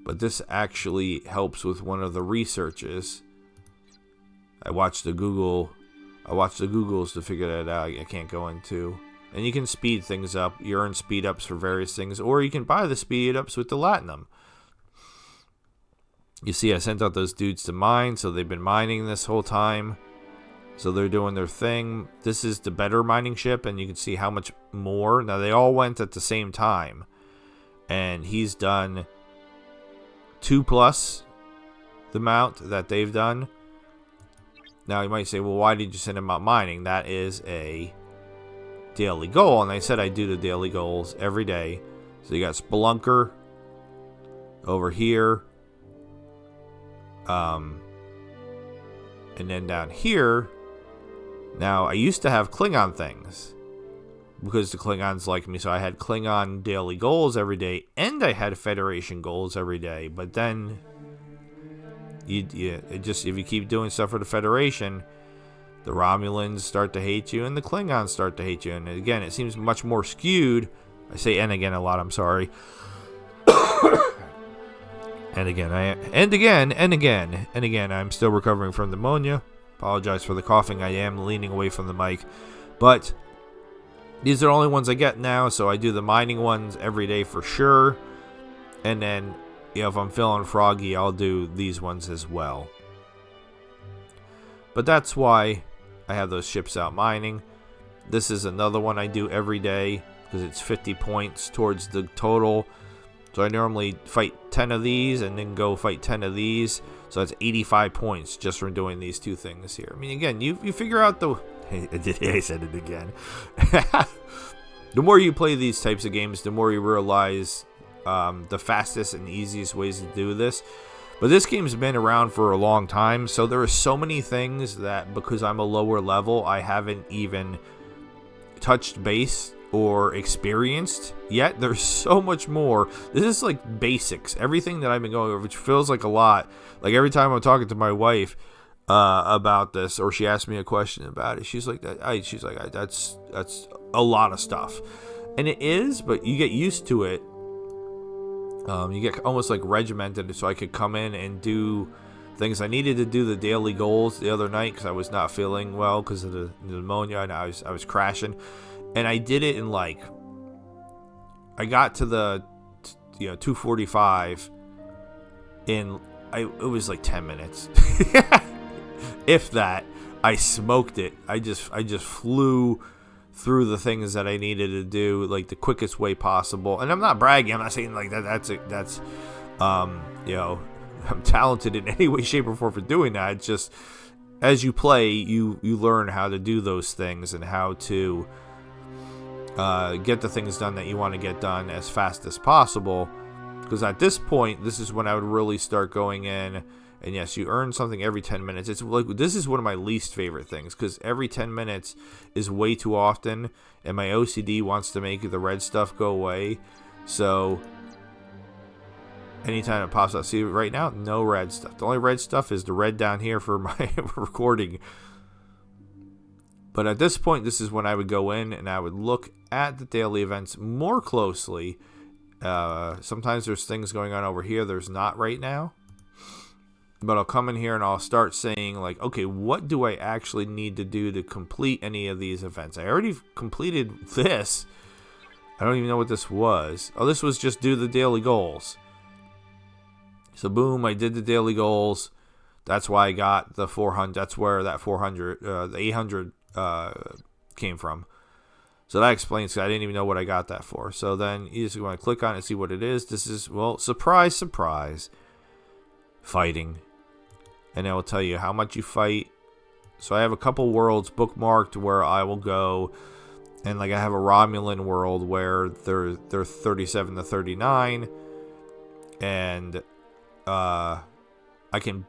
But this actually helps with one of the researches. I watched the Googles to figure that out. I can't go into. And you can speed things up. You earn speed ups for various things. Or you can buy the speed ups with the Latinum. You see, I sent out those dudes to mine, so they've been mining this whole time. So they're doing their thing. This is the better mining ship, and you can see how much more. Now, they all went at the same time. And he's done 2+ the amount that they've done. Now, you might say, well, why did you send him out mining? That is a daily goal, and I said I do the daily goals every day. So you got Spelunker over here. And then down here, now I used to have Klingon things because the Klingons like me, so I had Klingon daily goals every day, and I had Federation goals every day. But then If you keep doing stuff for the Federation, the Romulans start to hate you, and the Klingons start to hate you. And again, it seems much more skewed. I say "and again" a lot. I'm sorry. And again, I'm still recovering from pneumonia. Apologize for the coughing. I am leaning away from the mic, but these are the only ones I get now. So I do the mining ones every day for sure, and then if I'm feeling froggy, I'll do these ones as well. But that's why I have those ships out mining. This is another one I do every day because it's 50 points towards the total. So I normally fight 10 of these and then go fight 10 of these. So that's 85 points just from doing these two things here. I mean, again, you figure out the... I said it again. The more you play these types of games, the more you realize the fastest and easiest ways to do this. But this game's been around for a long time, so there are so many things that, because I'm a lower level, I haven't even touched base or experienced yet. There's so much more. This is like basics. Everything that I've been going over, which feels like a lot. Like every time I'm talking to my wife about this, or she asks me a question about it, she's like, that's a lot of stuff. And it is, but you get used to it. You get almost like regimented, so I could come in and do things. I needed to do the daily goals the other night because I was not feeling well because of the pneumonia, and I was crashing. And I did it in I got to the 245 in it was like 10 minutes. If that. I smoked it. I just flew through the things that I needed to do like the quickest way possible. And I'm not bragging. I'm not saying like that. That's I'm talented in any way, shape, or form for doing that. It's just as you play, you learn how to do those things and how to get the things done that you want to get done as fast as possible. Because at this point, this is when I would really start going in. And yes, you earn something every 10 minutes. It's like, this is one of my least favorite things because every 10 minutes is way too often, and my OCD wants to make the red stuff go away. So anytime it pops up, see right now, no red stuff. The only red stuff is the red down here for my recording. But at this point, this is when I would go in and I would look at the daily events more closely. Sometimes there's things going on over here there's not right now. But I'll come in here and I'll start saying, like, okay, what do I actually need to do to complete any of these events? I already completed this. I don't even know what this was. Oh, this was just do the daily goals. So, boom, I did the daily goals. That's why I got the 400. That's where that 400, the 800 came from. So that explains, I didn't even know what I got that for. So then you just want to click on it and see what it is. This is, well, surprise, surprise, fighting. And it will tell you how much you fight. So I have a couple worlds bookmarked where I will go, and like I have a Romulan world where they're 37 to 39, and I can,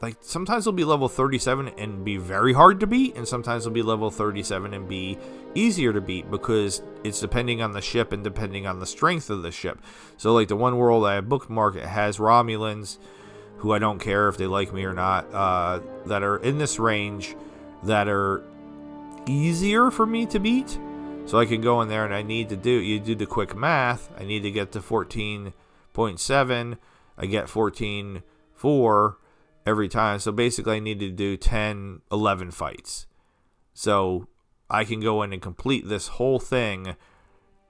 like, sometimes it'll be level 37 and be very hard to beat, and sometimes it'll be level 37 and be easier to beat because it's depending on the ship and depending on the strength of the ship. So like the one world I have bookmarked, it has Romulans, who I don't care if they like me or not, that are in this range that are easier for me to beat. So I can go in there and you do the quick math. I need to get to 14.7. I get 14.4 every time. So basically I need to do 10, 11 fights. So I can go in and complete this whole thing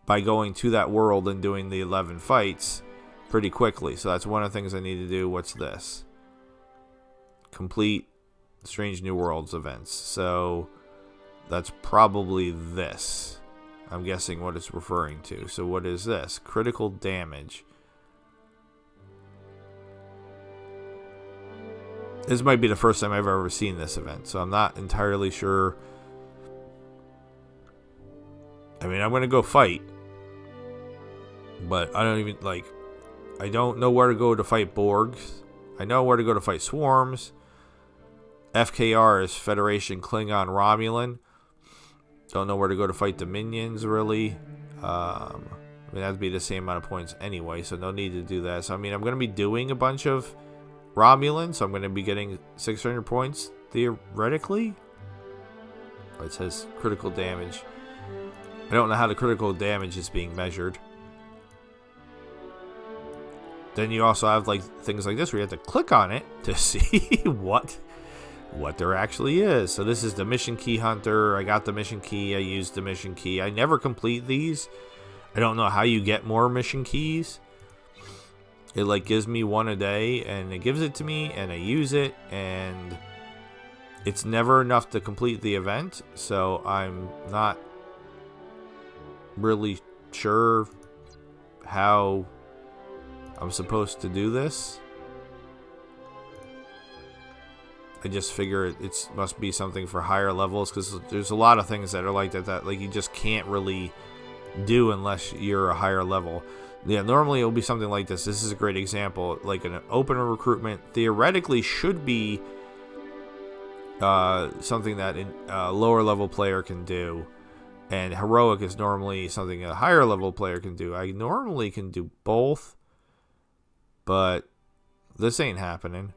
by going to that world and doing the 11 fights pretty quickly. So that's one of the things I need to do. What's this? Complete Strange New Worlds events. So that's probably this. I'm guessing what it's referring to. So what is this? Critical damage. This might be the first time I've ever seen this event, so I'm not entirely sure. I mean, I'm going to go fight, but I don't know where to go to fight Borgs. I know where to go to fight Swarms. FKR is Federation Klingon Romulan. Don't know where to go to fight Dominions, really. I mean, that'd be the same amount of points anyway, so no need to do that. So, I mean, I'm going to be doing a bunch of Romulan, so I'm going to be getting 600 points theoretically. It says critical damage. I don't know how the critical damage is being measured. Then you also have like things like this where you have to click on it to see what there actually is. So this is the mission key hunter. I got the mission key. I used the mission key. I never complete these. I don't know how you get more mission keys. It like gives me one a day, and it gives it to me, and I use it, and it's never enough to complete the event. So I'm not really sure how I'm supposed to do this. I just figure it must be something for higher levels, because there's a lot of things that are like that like you just can't really do unless you're a higher level. Yeah, normally it'll be something like this. This is a great example. Like an open recruitment theoretically should be something that a lower level player can do, and heroic is normally something a higher level player can do. I normally can do both, but this ain't happening.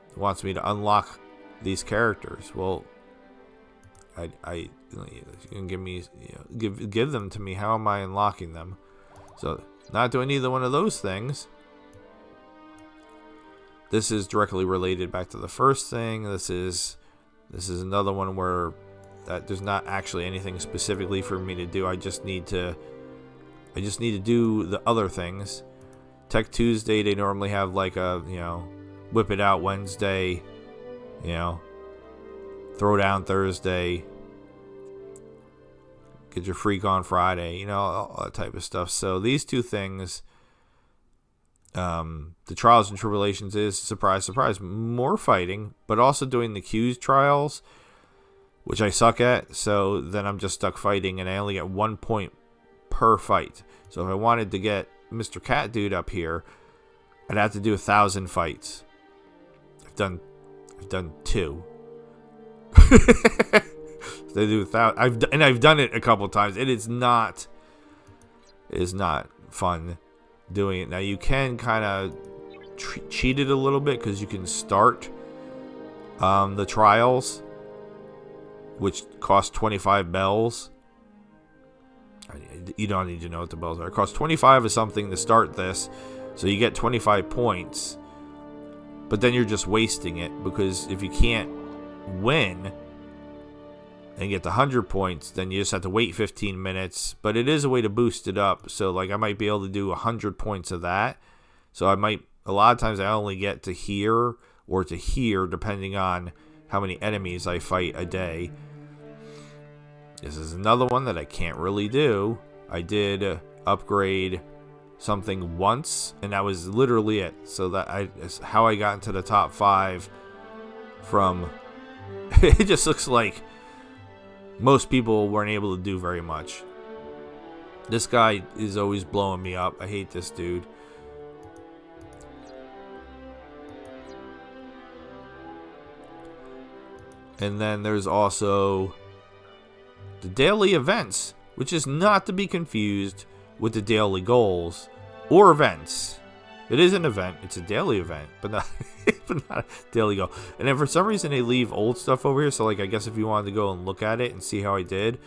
It wants me to unlock these characters. Well, you can give me, give them to me. How am I unlocking them? So, not doing either one of those things. This is directly related back to the first thing. This is another one where there's not actually anything specifically for me to do. I just need to do the other things. Tech Tuesday, they normally have like a, whip it out Wednesday, throw down Thursday, get your freak on Friday, all that type of stuff. So these two things, the trials and tribulations is, surprise, surprise, more fighting, but also doing the Q's trials, which I suck at. So then I'm just stuck fighting, and I only get 1 point per fight. So if I wanted to get Mr. Cat Dude up here, I'd have to do 1,000 fights. I've done 2. They do 1,000. I've done it a couple times. It is not fun doing it. Now you can kind of cheat it a little bit, because you can start the trials, which cost 25 bells. You don't need to know what the bells are. It costs 25 or something to start this, so you get 25 points. But then you're just wasting it, because if you can't win and get the 100 points, then you just have to wait 15 minutes. But it is a way to boost it up. So like I might be able to do 100 points of that. So a lot of times I only get to here or to here, depending on how many enemies I fight a day. This is another one that I can't really do. I did upgrade something once, and that was literally it. So that's how I got into the top 5 from... It just looks like most people weren't able to do very much. This guy is always blowing me up. I hate this dude. And then there's also the daily events, which is not to be confused with the daily goals or events. It is an event. It's a daily event, but not a daily goal. And then for some reason they leave old stuff over here. So like I guess if you wanted to go and look at it and see how I did,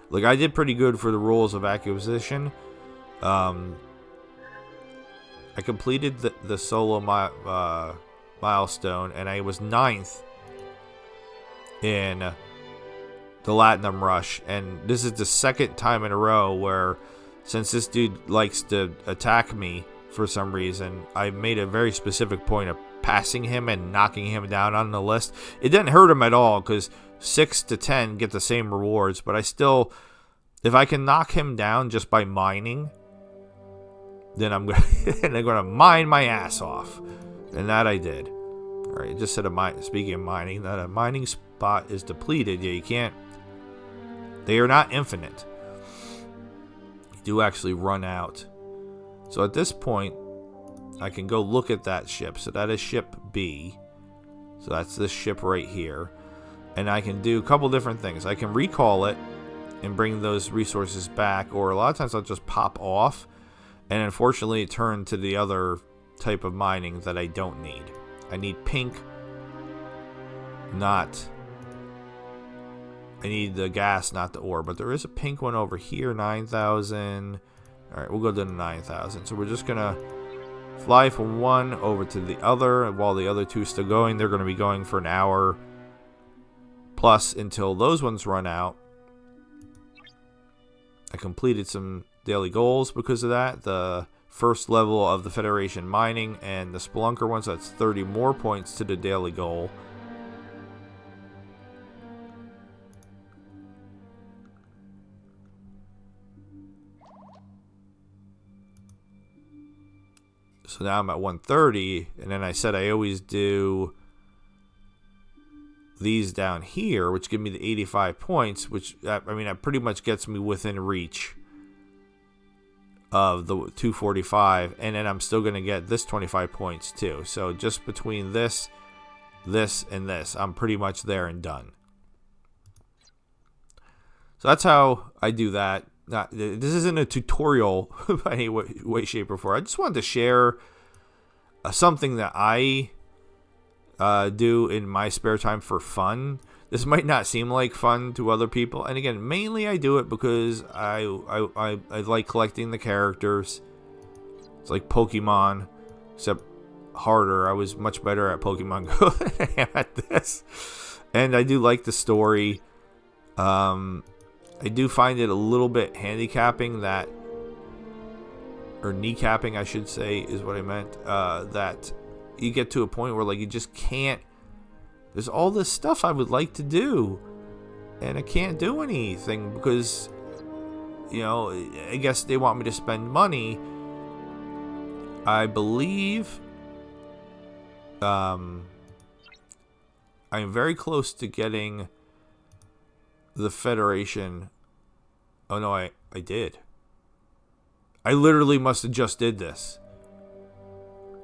like I did pretty good for the rules of acquisition. I completed the solo milestone, and I was 9th in the Latinum Rush. And this is the second time in a row where, since this dude likes to attack me for some reason, I made a very specific point of passing him and knocking him down on the list. It didn't hurt him at all, because 6 to 10 get the same rewards, but I still, if I can knock him down just by mining, then I'm gonna mine my ass off. And that I did. Alright, it just said speaking of mining, that a mining spot is depleted. Yeah, you can't, they are not infinite. You do actually run out. So at this point, I can go look at that ship. So that is ship B. So that's this ship right here. And I can do a couple different things. I can recall it and bring those resources back, or a lot of times I'll just pop off and unfortunately turn to the other type of mining that I don't need. I need pink, not... I need the gas, not the ore. But there is a pink one over here, 9,000. Alright, we'll go to the 9,000. So we're just going to fly from one over to the other. While the other two are still going, they're going to be going for an hour plus until those ones run out. I completed some daily goals because of that. The first level of the Federation mining and the Spelunker one, so that's 30 more points to the daily goal. So now I'm at 130, and then I said I always do these down here, which give me the 85 points, which, I mean, that pretty much gets me within reach of the 245, and then I'm still going to get this 25 points too. So just between this, and this, I'm pretty much there and done. So that's how I do that. This isn't a tutorial by any way, shape, or form. I just wanted to share something that I do in my spare time for fun. This might not seem like fun to other people, and again, mainly I do it because I like collecting the characters. It's like Pokemon, except harder. I was much better at Pokemon Go than I am at this, and I do like the story. I do find it a little bit handicapping that, or kneecapping, I should say, is what I meant. That you get to a point where like you just can't. There's all this stuff I would like to do, and I can't do anything because, you know, I guess they want me to spend money. I believe I'm very close to getting the Federation. Oh no, I did. I literally must have just did this.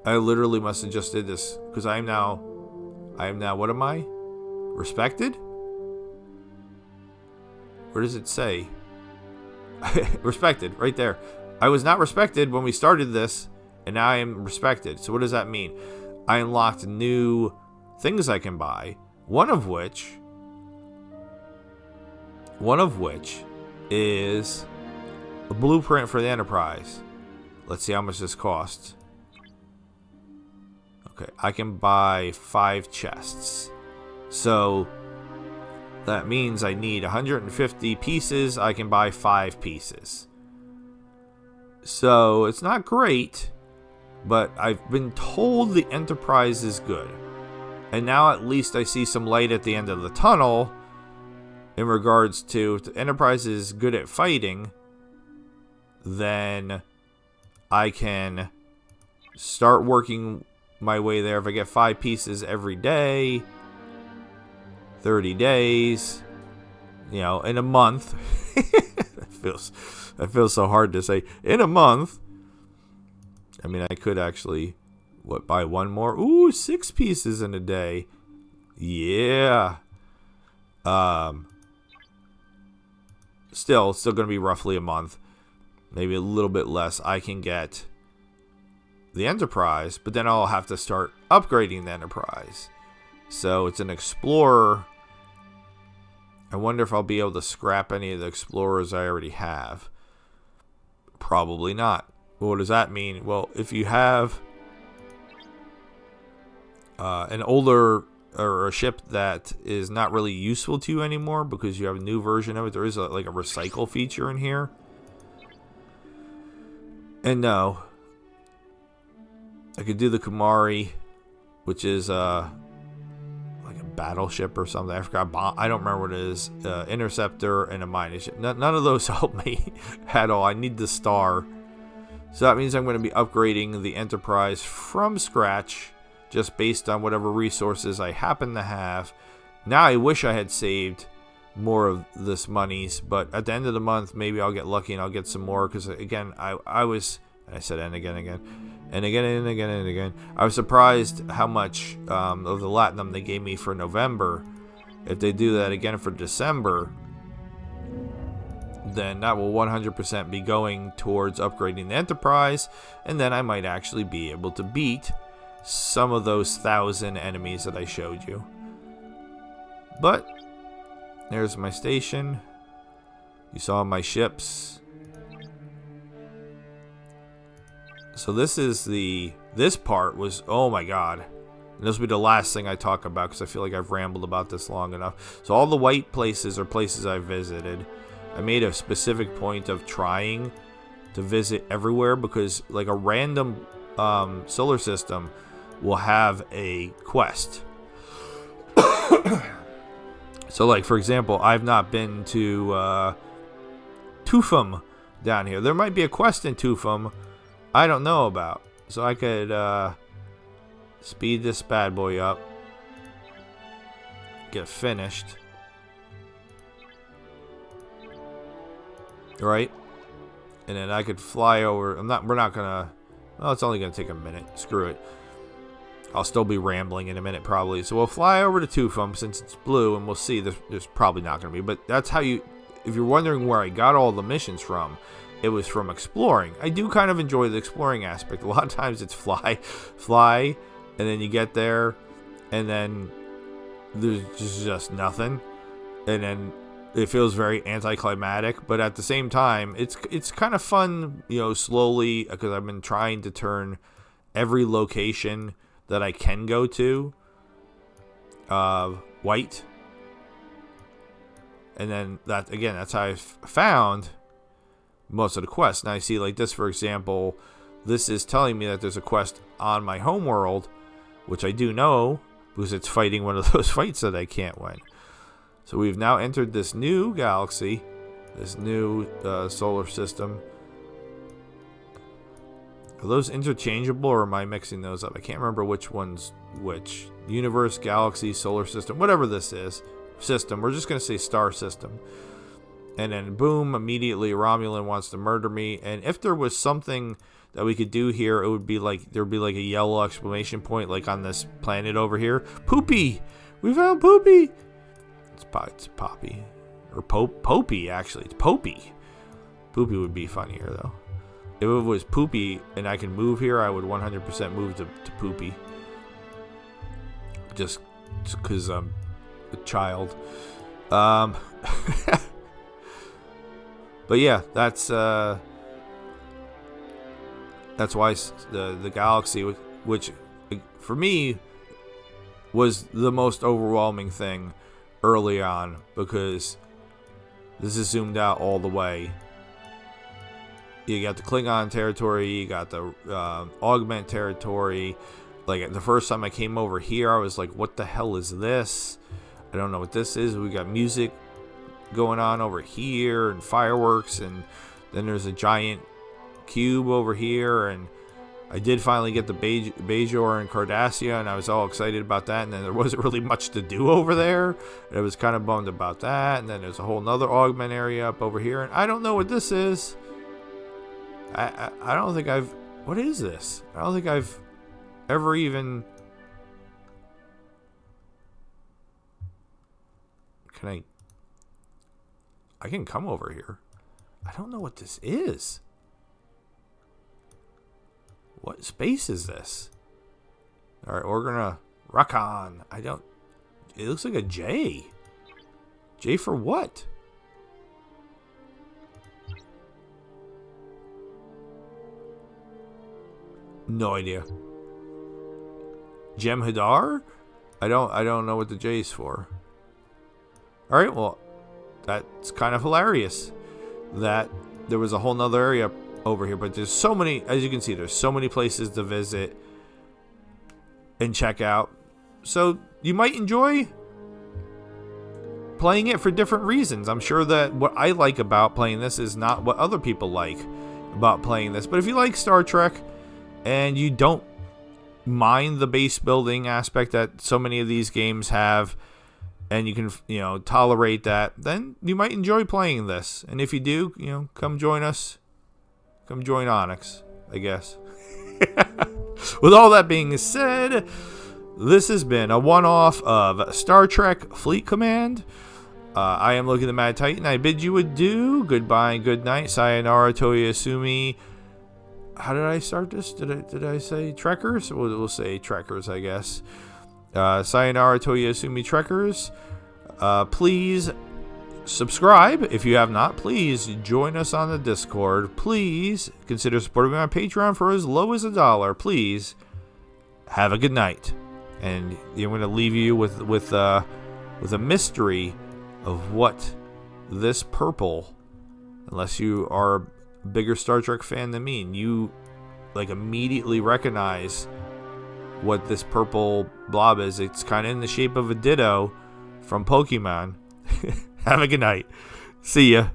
Because I am now, what am I? Respected? Where does it say? Respected, right there. I was not respected when we started this, and now I am respected. So what does that mean? I unlocked new things I can buy, one of which is a blueprint for the Enterprise. Let's see how much this costs. Okay, I can buy 5 chests. So that means I need 150 pieces. I can buy 5 pieces. So it's not great, but I've been told the Enterprise is good. And now at least I see some light at the end of the tunnel in regards to, if the Enterprise is good at fighting, then I can start working my way there. If I get 5 pieces every day, 30 days, you know, in a month. That feels so hard to say. In a month, I mean, I could actually, buy one more? Ooh, 6 pieces in a day. Yeah. Still going to be roughly a month. Maybe a little bit less. I can get the Enterprise, but then I'll have to start upgrading the Enterprise. So it's an Explorer. I wonder if I'll be able to scrap any of the Explorers I already have. Probably not. What does that mean? Well, if you have an older or a ship that is not really useful to you anymore because you have a new version of it, there is like a recycle feature in here. And no, I could do the Kumari, which is like a battleship or something. I forgot. I don't remember what it is. Interceptor and a mining ship. None of those help me at all. I need the star. So that means I'm going to be upgrading the Enterprise from scratch, just based on whatever resources I happen to have. Now I wish I had saved more of this monies, but at the end of the month, maybe I'll get lucky and I'll get some more. Because again, I said and again. I was surprised how much of the Latinum they gave me for November. If they do that again for December, then that will 100% be going towards upgrading the Enterprise, and then I might actually be able to beat some of those 1,000 enemies that I showed you. But there's my station. You saw my ships. So this part was, oh my god. And this will be the last thing I talk about because I feel like I've rambled about this long enough. So all the white places are places I visited. I made a specific point of trying to visit everywhere because like a random solar system will have a quest. So like for example, I've not been to Tufum down here. There might be a quest in Tufum I don't know about. So I could speed this bad boy up. Get finished. Right? And then I could fly over. We're not gonna. Well, it's only gonna take a minute. Screw it. I'll still be rambling in a minute probably. So we'll fly over to Tufum since it's blue, and we'll see. There's probably not gonna be, but that's how you. If you're wondering where I got all the missions from, it was from exploring. I do kind of enjoy the exploring aspect. A lot of times it's fly, and then you get there, and then there's just nothing, and then it feels very anticlimactic. But at the same time, it's kind of fun, you know, slowly, because I've been trying to turn every location that I can go to white, and then that's how I found most of the quests. Now I see like this, for example, this is telling me that there's a quest on my home world, which I do know because it's fighting one of those fights that I can't win. So we've now entered this new galaxy, this new solar system. Are those interchangeable or am I mixing those up? I can't remember which one's which. Universe, galaxy, solar system, whatever this is. System. We're just going to say star system. And then boom, immediately Romulan wants to murder me. And if there was something that we could do here, it would be like there would be like a yellow exclamation point, like on this planet over here. Poopy! We found Poopy! It's Poppy. Or Popey, actually. It's Popey. Poopy would be funnier, though. If it was Poopy and I can move here, I would 100% move to Poopy. Just because I'm a child. But yeah, that's why the galaxy, which for me was the most overwhelming thing early on, because this is zoomed out all the way. You got the Klingon territory, you got the Augment territory. Like the first time I came over here, I was like, what the hell is this? I don't know what this is. We got music going on over here and fireworks, and then there's a giant cube over here, and I did finally get the Bajor and Cardassia, and I was all excited about that, and then there wasn't really much to do over there, and I was kind of bummed about that. And then there's a whole nother augment area up over here, and I don't know what this is. I don't think I've... What is this? I don't think I've ever even... Can I can come over here. I don't know what this is. What space is this? Alright, we're gonna rock on. It looks like a J. J for what? No idea. Jem'Hadar? I don't know what the J is for. Alright, well, that's kind of hilarious that there was a whole nother area over here, but there's so many, as you can see, there's so many places to visit and check out. So you might enjoy playing it for different reasons. I'm sure that what I like about playing this is not what other people like about playing this. But if you like Star Trek and you don't mind the base building aspect that so many of these games have, and you can, tolerate that, then you might enjoy playing this. And if you do, come join us. Come join Onyx, I guess. With all that being said, this has been a one-off of Star Trek Fleet Command. I am Loki the Mad Titan. I bid you adieu. Goodbye and good night. Sayonara, Toyasumi. how did I start this? Did I say Trekkers? We'll say Trekkers, I guess. Sayonara Toyosumi Trekkers. Please subscribe if you have not. Please join us on the Discord. Please consider supporting me on Patreon for as low as $1. Please have a good night. And I'm going to leave you with a mystery of what this purple, unless you are a bigger Star Trek fan than me, and you like immediately recognize what this purple blob is. It's kind of in the shape of a Ditto from Pokemon. Have a good night. See ya.